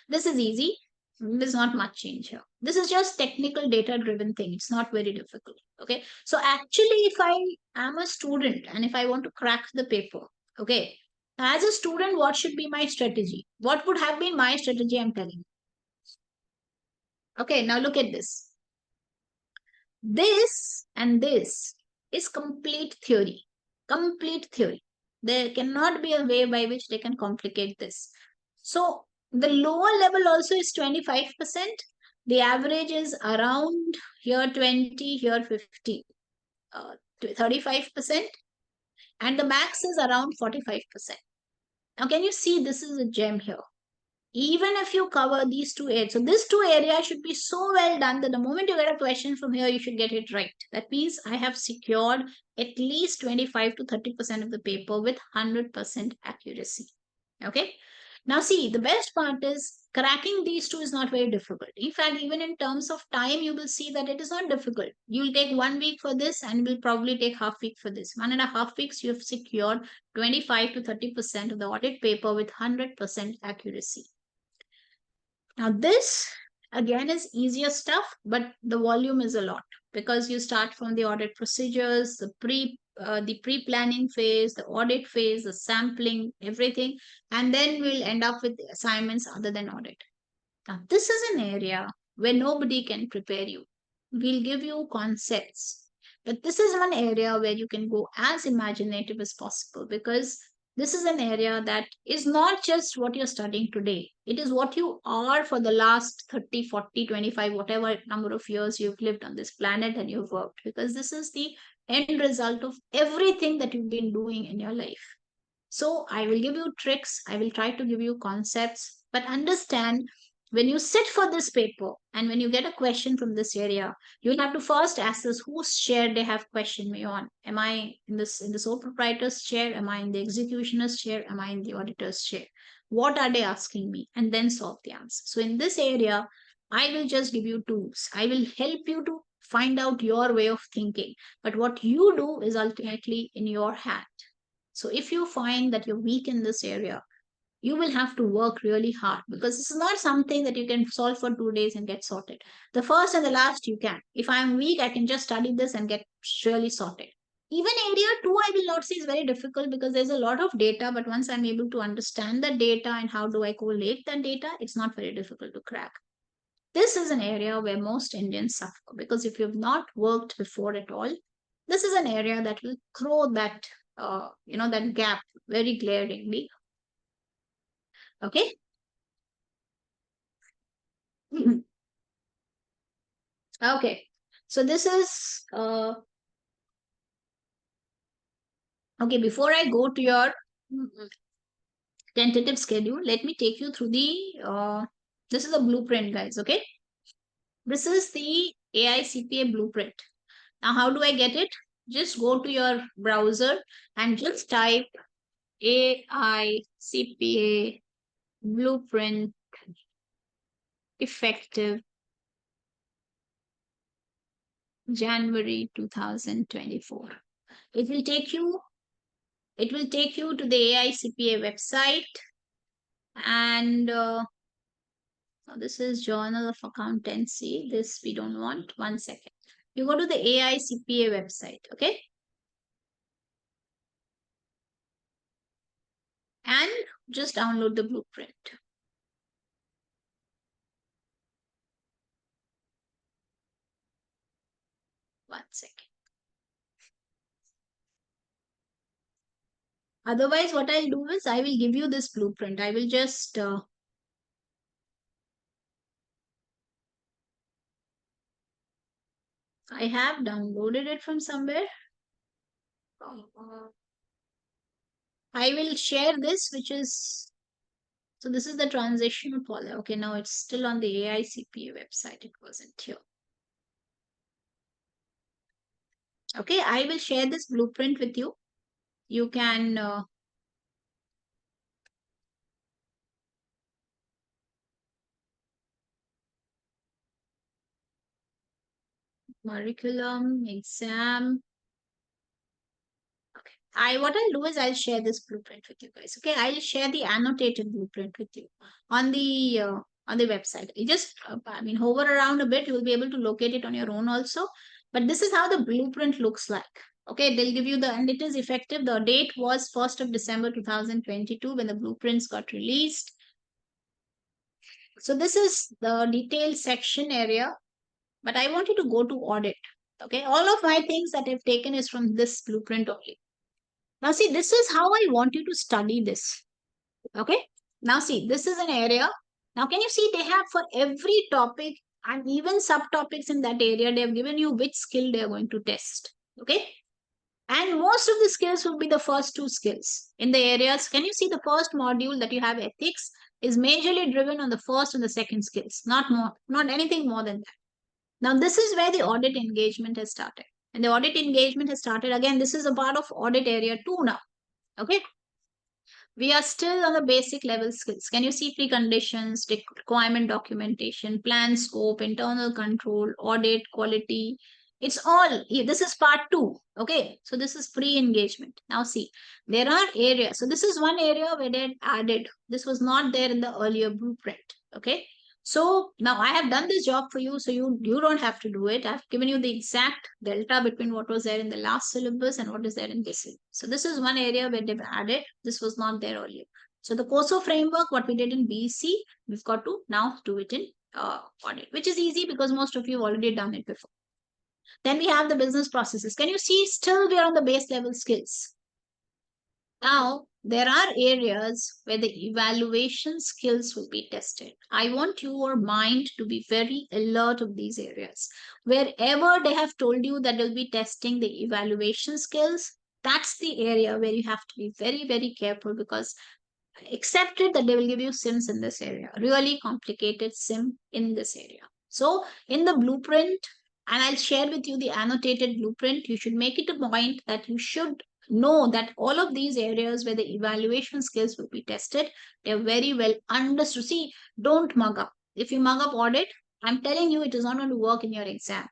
This is easy. There's not much change here. This is just technical data driven thing. It's not very difficult. Okay. So actually, if I am a student and if I want to crack the paper, okay, as a student, what should be my strategy? What would have been my strategy? I'm telling you. Okay. Now look at this. This and this is complete theory. Complete theory. There cannot be a way by which they can complicate this. So the lower level also is 25%. The average is around here 20, here 50, 35%. And the max is around 45%. Now, can you see this is a gem here? Even if you cover these two areas, so these two areas should be so well done that the moment you get a question from here, you should get it right. That means I have secured at least 25 to 30% of the paper with 100% accuracy. Okay. Now see, the best part is cracking these two is not very difficult. In fact, even in terms of time, you will see that it is not difficult. You will take 1 week for this and will probably take half week for this. 1.5 weeks, you have secured 25 to 30% of the audit paper with 100% accuracy. Now this again is easier stuff, but the volume is a lot because you start from the audit procedures, the pre-planning phase, the audit phase, the sampling, everything, and then we'll end up with assignments other than audit. Now this is an area where nobody can prepare you. We'll give you concepts, but this is one area where you can go as imaginative as possible, because this is an area that is not just what you're studying today. It is what you are for the last 30, 40, 25, whatever number of years you've lived on this planet and you've worked, because this is the end result of everything that you've been doing in your life. So I will give you tricks, I will try to give you concepts, but understand, when you sit for this paper and when you get a question from this area, you'll have to first assess whose chair they have questioned me on. Am I in the sole proprietor's chair? Am I in the executioner's chair? Am I in the auditor's chair? What are they asking me? And then solve the answer. So in this area, I will just give you tools. I will help you to find out your way of thinking. But what you do is ultimately in your hand. So if you find that you're weak in this area, you will have to work really hard, because this is not something that you can solve for 2 days and get sorted. The first and the last you can. If I'm weak, I can just study this and get really sorted. Even area 2, I will not say is very difficult because there's a lot of data, but once I'm able to understand the data and how do I collate that data, it's not very difficult to crack. This is an area where most Indians suffer because if you've not worked before at all, this is an area that will throw that, that gap very glaringly. Okay. Okay. So this is, okay, before I go to your tentative schedule, let me take you through this is a blueprint, guys. Okay. This is the AICPA blueprint. Now, how do I get it? Just go to your browser and just type AICPA blueprint effective January 2024. It will take you to the AICPA website, and this is Journal of Accountancy. This we don't want. One second. You go to the AICPA website, okay? And just download the blueprint. One second. Otherwise, what I'll do is I will give you this blueprint. I will just I have downloaded it from somewhere. I will share this, which is so this is the transitional policy. Okay, now it's still on the AICPA website. It wasn't here. Okay, I will share this blueprint with you. You can curriculum, exam. Okay. What I'll do is I'll share this blueprint with you guys. Okay, I'll share the annotated blueprint with you on the website. You just hover around a bit, you will be able to locate it on your own also. But this is how the blueprint looks like. Okay, they'll give you and it is effective. The date was 1st of December 2022 when the blueprints got released. So this is the detailed section area, but I want you to go to audit. Okay, all of my things that I've taken is from this blueprint only. Now see, this is how I want you to study this. Okay. Now see, this is an area. Now can you see they have for every topic and even subtopics in that area, they have given you which skill they are going to test. Okay. And most of the skills will be the first two skills in the areas. Can you see the first module that you have ethics is majorly driven on the first and the second skills, not more, not anything more than that. Now this is where the audit engagement has started. And the audit engagement has started again. This is a part of audit area 2 now. Okay. We are still on the basic level skills. Can you see preconditions, requirement documentation, plan scope, internal control, audit, quality? It's all, this is part 2. Okay. So this is pre-engagement. Now see, there are areas. So this is one area where they added. This was not there in the earlier blueprint. Okay. So now I have done this job for you, so you don't have to do it. I've given you the exact delta between what was there in the last syllabus and what is there in this syllabus. So this is one area where they've added. This was not there earlier. So the COSO framework, what we did in BC, we've got to now do it in audit, which is easy because most of you have already done it before. Then we have the business processes. Can you see still we are on the base level skills? Now, there are areas where the evaluation skills will be tested. I want your mind to be very alert of these areas. Wherever they have told you that they'll be testing the evaluation skills, that's the area where you have to be very, very careful because accepted that they will give you sims in this area, really complicated sim in this area. So in the blueprint, and I'll share with you the annotated blueprint, you should make it a point that you should know that all of these areas where the evaluation skills will be tested, they're very well understood. See, don't mug up. If you mug up audit, I'm telling you it is not going to work in your exam.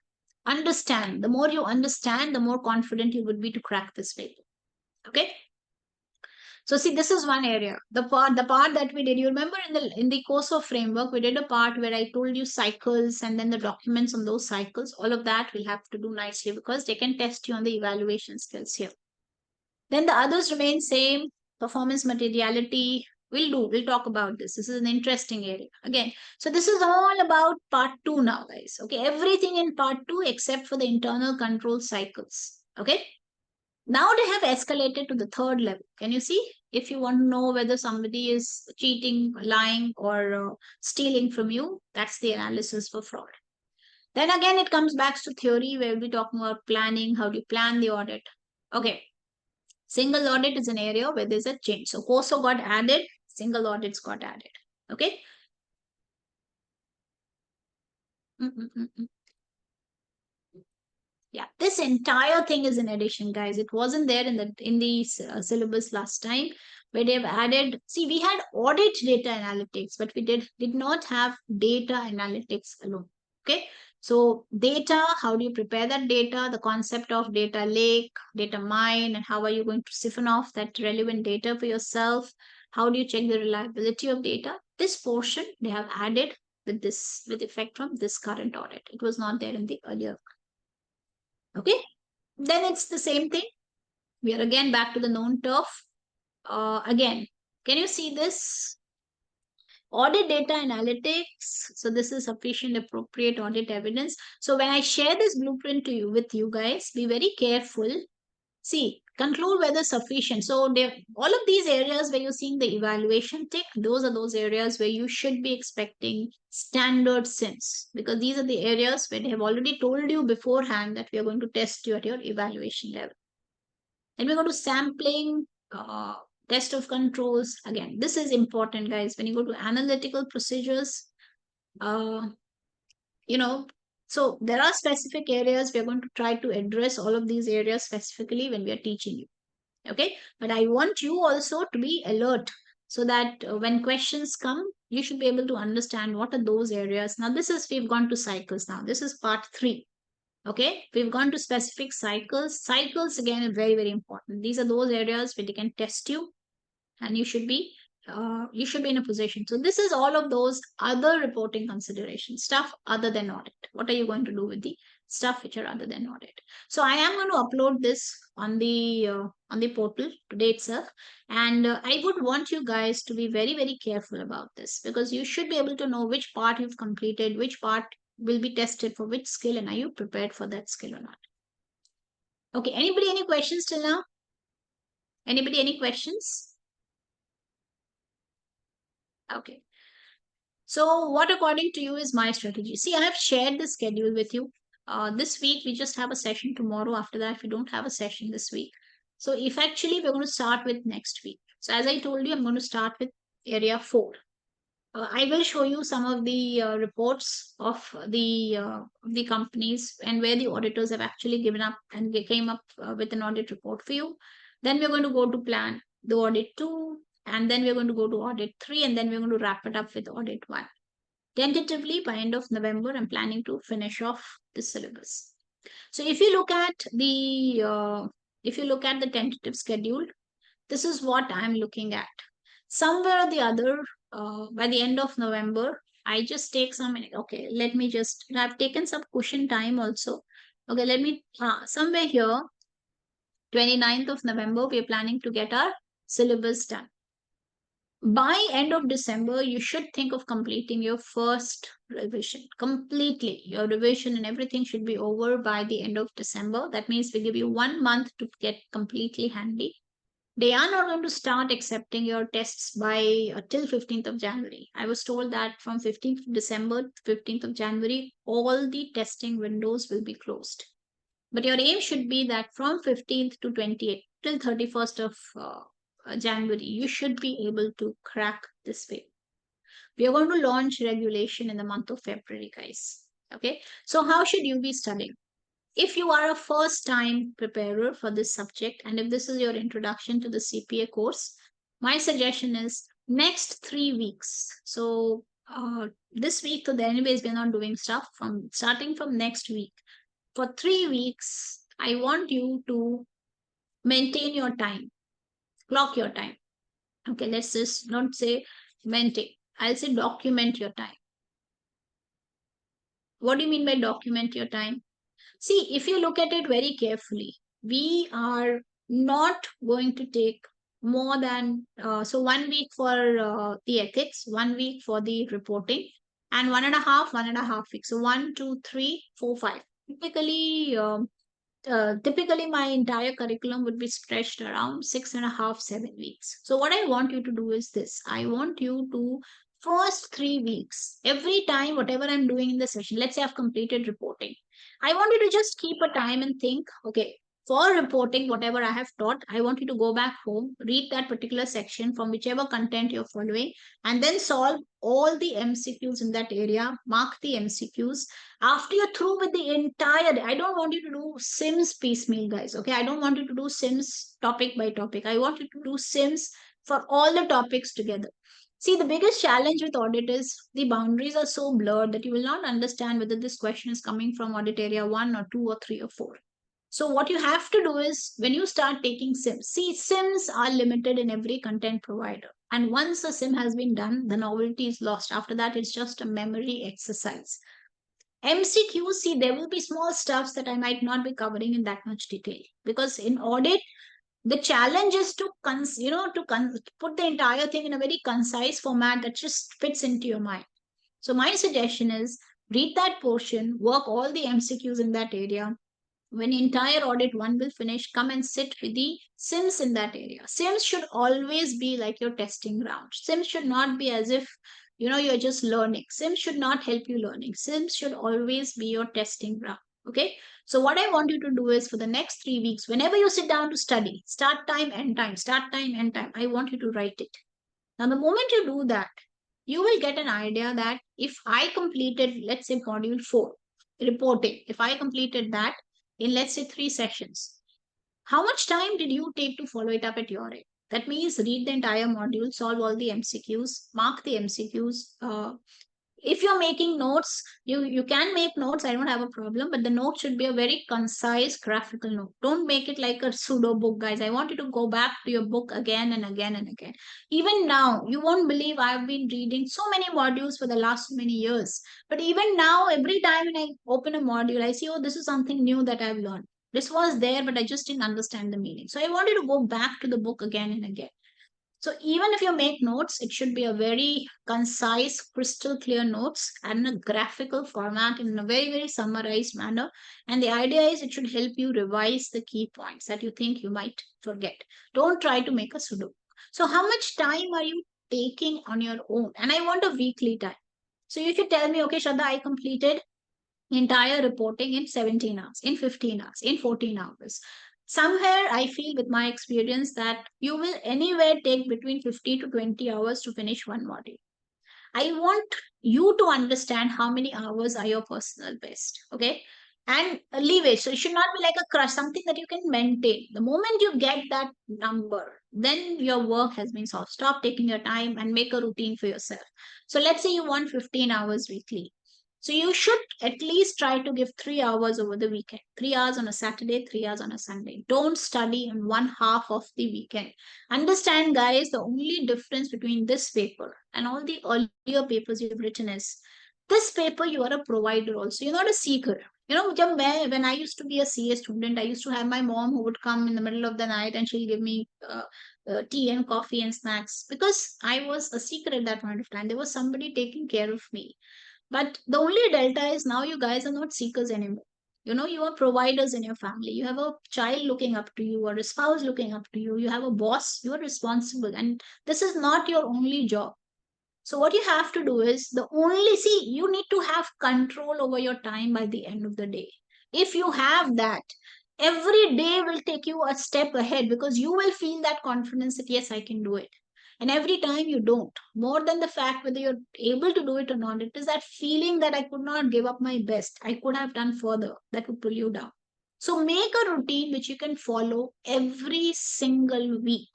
Understand. The more you understand, the more confident you would be to crack this paper. Okay. So see, this is one area. The part that we did, you remember in the course of framework, we did a part where I told you cycles and then the documents on those cycles. All of that we'll have to do nicely because they can test you on the evaluation skills here. Then the others remain same. Performance materiality. We'll talk about this. This is an interesting area. Again, so this is all about part two now, guys. Okay, everything in part two except for the internal control cycles. Okay. Now they have escalated to the third level. Can you see? If you want to know whether somebody is cheating, lying, or stealing from you, that's the analysis for fraud. Then again, it comes back to theory where we'll be talking about planning. How do you plan the audit? Okay. Single audit is an area where there's a change. So COSO got added, single audits got added. Okay. Mm-mm-mm. Yeah, this entire thing is an addition, guys. It wasn't there in the syllabus last time, where they've added. See, we had audit data analytics, but we did not have data analytics alone. Okay, so data. How do you prepare that data? The concept of data lake, data mine, and how are you going to siphon off that relevant data for yourself? How do you check the reliability of data? This portion they have added with effect from this current audit. It was not there in the earlier. Okay, then it's the same thing. We are again back to the known turf. Again, can you see this? Audit data analytics. So this is sufficient appropriate audit evidence. So when I share this blueprint to you with you guys, be very careful. See, conclude whether sufficient. So all of these areas where you're seeing the evaluation tick, those are those areas where you should be expecting standard SIMs, because these are the areas where they have already told you beforehand that we are going to test you at your evaluation level. Then we go to sampling, test of controls. Again, this is important, guys. When you go to analytical procedures, uh, you know, so there are specific areas we are going to try to address all of these areas specifically when we are teaching you. Okay, but I want you also to be alert so that when questions come, you should be able to understand what are those areas. Now, this is we've gone to cycles. Now, this is part three. Okay, we've gone to specific cycles. Cycles again are very, very important. These are those areas where they can test you, and you should be in a position. So this is all of those other reporting considerations, stuff other than audit. What are you going to do with the stuff which are other than audit? So I am going to upload this on the portal today itself, and I would want you guys to be very, very careful about this, because you should be able to know which part you've completed, which part will be tested for which skill, and are you prepared for that skill or not? Okay, anybody any questions till now? Anybody any questions? Okay. So, what according to you is my strategy? See, I have shared the schedule with you. This week we just have a session tomorrow. After that, we don't have a session this week. So, if actually we're going to start with next week. So, as I told you, I'm going to start with area 4. I will show you some of the reports of the companies and where the auditors have actually given up and they came up with an audit report for you. Then we're going to go to plan the audit 2, and then we're going to go to audit 3, and then we're going to wrap it up with audit 1. Tentatively, by end of November, I'm planning to finish off the syllabus. So if you look at the tentative schedule, this is what I'm looking at. Somewhere or the other, by the end of November, I just take some. Okay, let me just. I've taken some cushion time also. Okay, let me. Somewhere here, 29th of November, we are planning to get our syllabus done. By end of December, you should think of completing your first revision completely. Your revision and everything should be over by the end of December. That means we give you 1 month to get completely handy. They are not going to start accepting your tests by till 15th of January. I was told that from 15th of December to 15th of January, all the testing windows will be closed. But your aim should be that from 15th to 28th till 31st of January, you should be able to crack this way. We are going to launch regulation in the month of February, guys. Okay, so how should you be studying? If you are a first time preparer for this subject, and if this is your introduction to the CPA course, my suggestion is next 3 weeks. So this week, so anyways, we're not doing stuff from starting from next week. For 3 weeks, I want you to maintain your time, clock your time. Okay, let's just not say maintain. I'll say document your time. What do you mean by document your time? See, if you look at it very carefully, we are not going to take more than so 1 week for the ethics, 1 week for the reporting, and 1.5 weeks. So 1, 2, 3, 4, 5. Typically, typically my entire curriculum would be stretched around 6.5, 7 weeks. So what I want you to do is this: I want you to first 3 weeks, every time whatever I'm doing in the session, let's say I've completed reporting, I want you to just keep a time and think, okay, for reporting whatever I have taught, I want you to go back home, read that particular section from whichever content you're following, and then solve all the MCQs in that area, mark the MCQs. After you're through with the entire, I don't want you to do Sims piecemeal, guys. Okay, I don't want you to do Sims topic by topic. I want you to do Sims for all the topics together. See, the biggest challenge with audit is the boundaries are so blurred that you will not understand whether this question is coming from audit area 1 or 2 or 3 or 4. So what you have to do is, when you start taking Sims, see, Sims are limited in every content provider, and once a Sim has been done, the novelty is lost. After that, it's just a memory exercise. MCQs, see, there will be small stuffs that I might not be covering in that much detail, because in audit, the challenge is to put the entire thing in a very concise format that just fits into your mind. So my suggestion is, read that portion, work all the MCQs in that area. When entire audit one will finish, come and sit with the Sims in that area. Sims should always be like your testing ground. Sims should not be as if you're just learning. Sims should not help you learning. Sims should always be your testing ground. Okay, so what I want you to do is, for the next 3 weeks, whenever you sit down to study, start time, end time, start time, end time, I want you to write it. Now the moment you do that, you will get an idea that if I completed, let's say, module 4, reporting, if I completed that in, let's say, 3 sessions, how much time did you take to follow it up at your end? That means read the entire module, solve all the MCQs, mark the MCQs. If you're making notes, you can make notes, I don't have a problem, but the note should be a very concise graphical note. Don't make it like a pseudo book, guys. I want you to go back to your book again and again and again. Even now, you won't believe I've been reading so many modules for the last many years, but even now, every time when I open a module, I see, oh, this is something new that I've learned. This was there, but I just didn't understand the meaning, so I want you to go back to the book again and again. So even if you make notes, it should be a very concise, crystal clear notes and a graphical format in a very, very summarized manner. And the idea is it should help you revise the key points that you think you might forget. Don't try to make a Sudoku. So how much time are you taking on your own? And I want a weekly time. So you should tell me, okay, Shraddha, I completed entire reporting in 17 hours, in 15 hours, in 14 hours. Somewhere I feel, with my experience, that you will anywhere take between 50 to 20 hours to finish one module. I want you to understand how many hours are your personal best. Okay. And leave it. So it should not be like a crush, something that you can maintain. The moment you get that number, then your work has been solved. Stop taking your time and make a routine for yourself. So let's say you want 15 hours weekly. So you should at least try to give 3 hours over the weekend. 3 hours on a Saturday, 3 hours on a Sunday. Don't study in one half of the weekend. Understand, guys, the only difference between this paper and all the earlier papers you've written is, this paper you are a provider also. You're not a seeker. When I used to be a CA student, I used to have my mom who would come in the middle of the night and she'll give me tea and coffee and snacks, because I was a seeker at that point of time. There was somebody taking care of me. But the only delta is, now you guys are not seekers anymore. You are providers in your family. You have a child looking up to you, or a spouse looking up to you. You have a boss. You are responsible. And this is not your only job. So what you have to do is, you need to have control over your time by the end of the day. If you have that, every day will take you a step ahead, because you will feel that confidence that yes, I can do it. And every time you don't, more than the fact whether you're able to do it or not, it is that feeling that I could not give up my best, I could have done further, that would pull you down. So make a routine which you can follow every single week,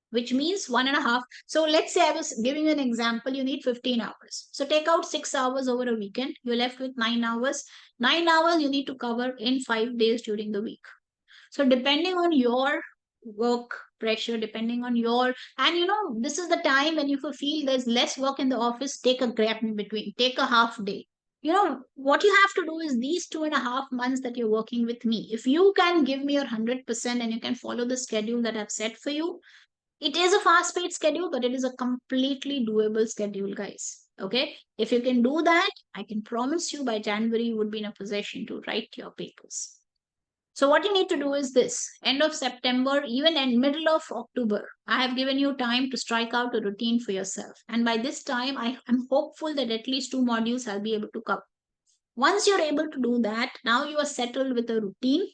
which means 1.5. So let's say I was giving you an example, you need 15 hours. So take out 6 hours over a weekend, you're left with 9 hours. 9 hours you need to cover in 5 days during the week. So depending on your work pressure, depending on your, and this is the time when you feel there's less work in the office, take a gap in between, take a half day. What you have to do is these 2.5 months that you're working with me, if you can give me your 100% and you can follow the schedule that I've set for you, it is a fast paced schedule, but it is a completely doable schedule, guys. Okay. If you can do that, I can promise you by January, you would be in a position to write your papers. So what you need to do is this: end of September, even in middle of October, I have given you time to strike out a routine for yourself. And by this time, I am hopeful that at least 2 modules I'll be able to cover. Once you're able to do that, now you are settled with a routine.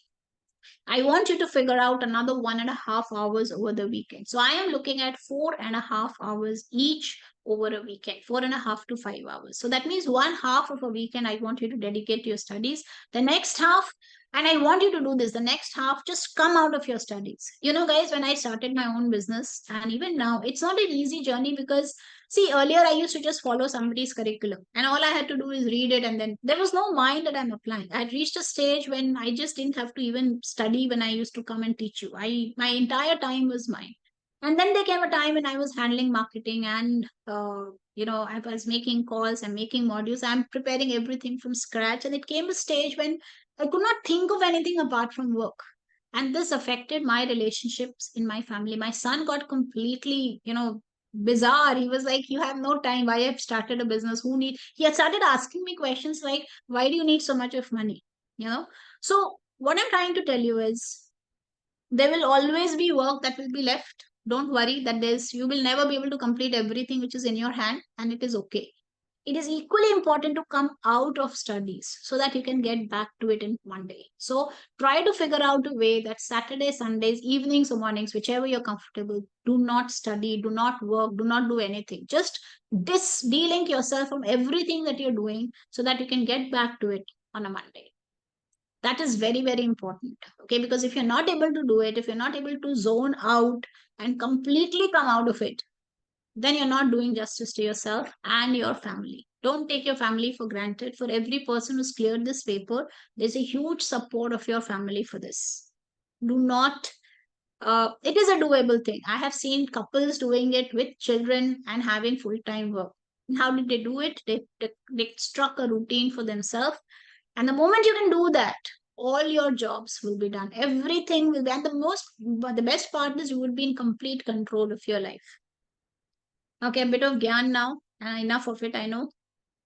I want you to figure out another 1.5 hours over the weekend. So I am looking at 4.5 hours each over a weekend, 4.5 to 5 hours. So that means one half of a weekend I want you to dedicate to your studies. The next half, and I want you to do this, the next half, just come out of your studies. Guys, when I started my own business, and even now, it's not an easy journey because see, earlier I used to just follow somebody's curriculum and all I had to do is read it, and then there was no mind that I'm applying. I had reached a stage when I just didn't have to even study when I used to come and teach you. My entire time was mine. And then there came a time when I was handling marketing and, I was making calls and making modules. I'm preparing everything from scratch. And it came a stage when I could not think of anything apart from work. And this affected my relationships in my family. My son got completely, bizarre. He was like, you have no time. Why have started a business? He had started asking me questions like, why do you need so much of money? So what I'm trying to tell you is there will always be work that will be left. Don't worry that you will never be able to complete everything which is in your hand, and it is okay. It is equally important to come out of studies so that you can get back to it in one day. So try to figure out a way that Saturday, Sundays, evenings or mornings, whichever you're comfortable, do not study, do not work, do not do anything. Just de-link yourself from everything that you're doing so that you can get back to it on a Monday. That is very, very important. Okay, because if you're not able to do it, if you're not able to zone out and completely come out of it, then you're not doing justice to yourself and your family. Don't take your family for granted. For every person who's cleared this paper, there's a huge support of your family for this. Do not, it is a doable thing. I have seen couples doing it with children and having full time work. And how did they do it? They struck a routine for themselves. And the moment you can do that, all your jobs will be done. Everything will be, and the best part is you will be in complete control of your life. Okay, a bit of gyan now, and enough of it, I know.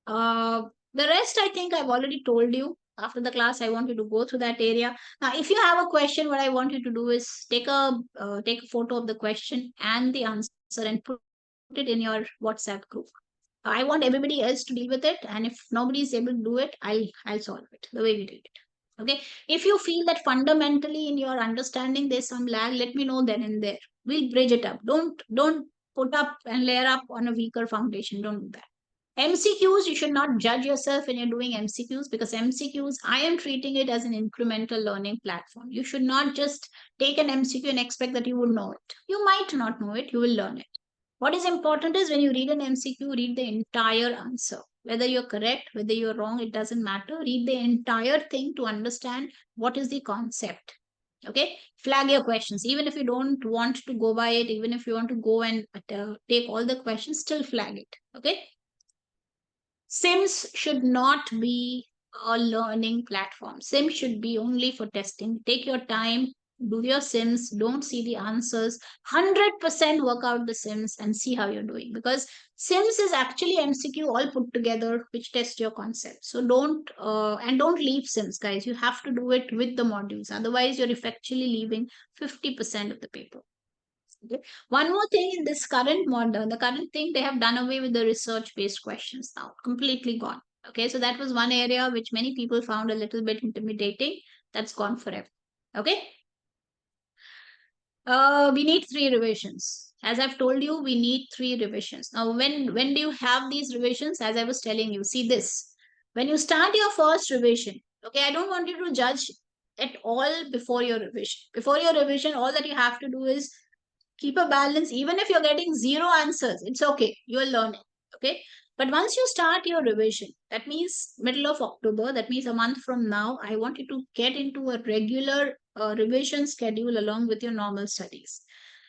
The rest, I think I've already told you. After the class, I want you to go through that area. Now, if you have a question, what I want you to do is take a photo of the question and the answer and put it in your WhatsApp group. I want everybody else to deal with it, and if nobody is able to do it, I'll solve it the way we did it. Okay. If you feel that fundamentally in your understanding there's some lag, let me know then and there. We'll bridge it up. Don't put up and layer up on a weaker foundation. Don't do that. MCQs, you should not judge yourself when you're doing MCQs, because MCQs, I am treating it as an incremental learning platform. You should not just take an MCQ and expect that you will know it. You might not know it, you will learn it. What is important is when you read an MCQ, read the entire answer. Whether you're correct, whether you're wrong, it doesn't matter. Read the entire thing to understand what is the concept. Okay, flag your questions. Even if you don't want to go by it, even if you want to go and take all the questions, still flag it. Okay. Sims should not be a learning platform. Sims should be only for testing. Take your time, do your sims, don't see the answers. 100% work out the sims and see how you're doing, because sims is actually MCQ all put together which test your concept. So don't leave sims, guys. You have to do it with the modules, otherwise you're effectively leaving 50% of the paper. Okay. One more thing in this current model, the current thing, they have done away with the research based questions now, completely gone. Okay, so that was one area which many people found a little bit intimidating. That's gone forever. Okay. We need 3 revisions. As I've told you, we need 3 revisions. Now, when do you have these revisions? As I was telling you, see this. When you start your first revision, okay, I don't want you to judge at all before your revision. Before your revision, all that you have to do is keep a balance. Even if you're getting 0 answers, it's okay, you're learning. Okay, but once you start your revision, that means middle of October, that means a month from now, I want you to get into a regular revision schedule along with your normal studies.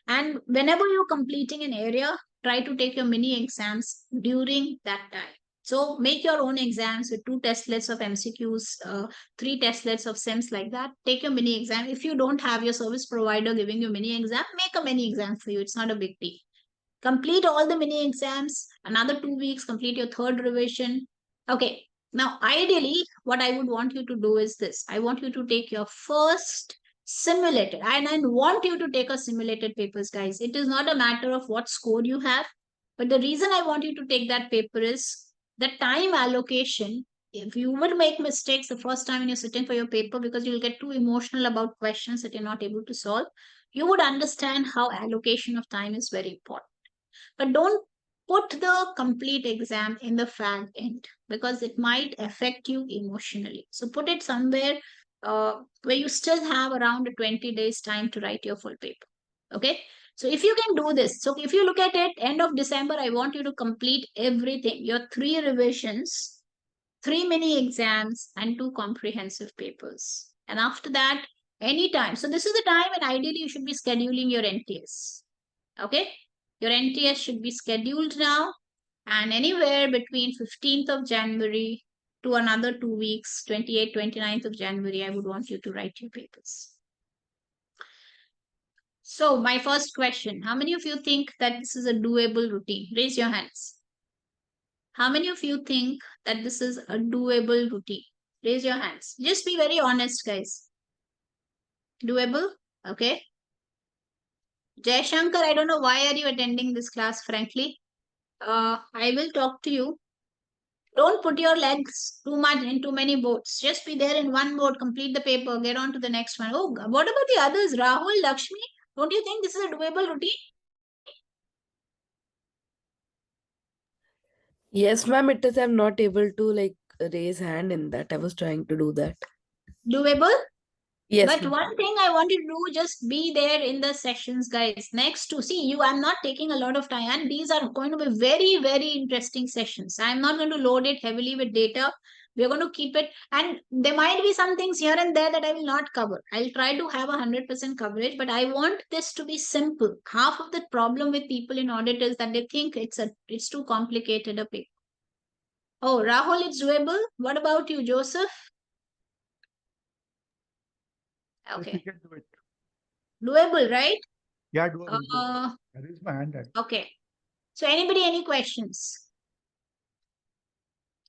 And whenever you're completing an area, try to take your mini exams during that time. So make your own exams with 2 testlets of MCQs, 3 testlets of SIMs, like that. Take your mini exam. If you don't have your service provider giving you mini exam, make a mini exam for you. It's not a big deal. Complete all the mini exams. Another 2 weeks, complete your third revision. Okay. Now, ideally, what I would want you to do is this. I want you to take your first simulated, and I want you to take a simulated papers, guys. It is not a matter of what score you have, but the reason I want you to take that paper is the time allocation. If you will make mistakes the first time when you're sitting for your paper because you'll get too emotional about questions that you're not able to solve, you would understand how allocation of time is very important. But don't put the complete exam in the fag end because it might affect you emotionally. So put it somewhere where you still have around 20 days time to write your full paper. Okay. So if you can do this, so if you look at it, end of December, I want you to complete everything, your 3 revisions, 3 mini exams, and 2 comprehensive papers. And after that, anytime. So this is the time when ideally you should be scheduling your NTS. Okay. Your NTS should be scheduled now, and anywhere between 15th of January to another 2 weeks, 28th, 29th of January, I would want you to write your papers. So my first question, how many of you think that this is a doable routine? Raise your hands. How many of you think that this is a doable routine? Raise your hands. Just be very honest, guys. Doable? Okay. Jay Shankar, I don't know why are you attending this class, frankly. I will talk to you. Don't put your legs too much in too many boats. Just be there in one boat, complete the paper, get on to the next one. Oh, what about the others? Rahul, Lakshmi? Don't you think this is a doable routine? Yes, ma'am, it is. I'm not able to like raise hand in that. I was trying to do that. Doable? Yes, But ma'am. one thing I want you to do, just be there in the sessions, guys. Next to see you, I'm not taking a lot of time, and these are going to be very, very interesting sessions. I'm not going to load it heavily with data. We're going to keep it, and there might be some things here and there that I will not cover. I'll try to have 100% coverage, but I want this to be simple. Half of the problem with people in audit is that they think it's too complicated a paper. Oh, Rahul, it's doable. What about you, Joseph? Yes, we Okay, can do it. doable, right? Yeah, doable, doable. Uh, I raise my hand. okay. So anybody, any questions?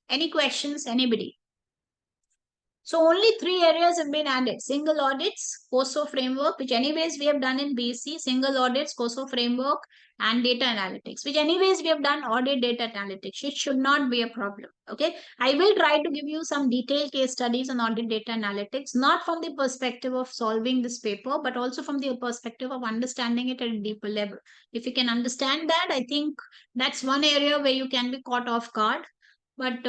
Any questions? Anybody? So only 3 areas have been added. Single audits, COSO framework, which anyways we have done in BC, single audits, COSO framework, and data analytics, which anyways we have done audit data analytics. It should not be a problem. Okay. I will try to give you some detailed case studies on audit data analytics, not from the perspective of solving this paper, but also from the perspective of understanding it at a deeper level. If you can understand that, I think that's one area where you can be caught off guard. But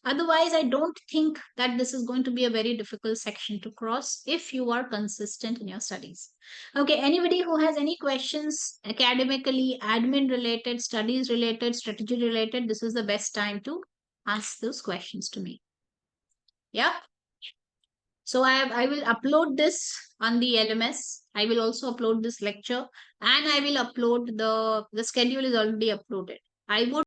otherwise, I don't think that this is going to be a very difficult section to cross if you are consistent in your studies. Okay, anybody who has any questions academically, admin related, studies related, strategy related, this is the best time to ask those questions to me. Yeah. So I will upload this on the LMS. I will also upload this lecture, and I will upload the schedule is already uploaded. I would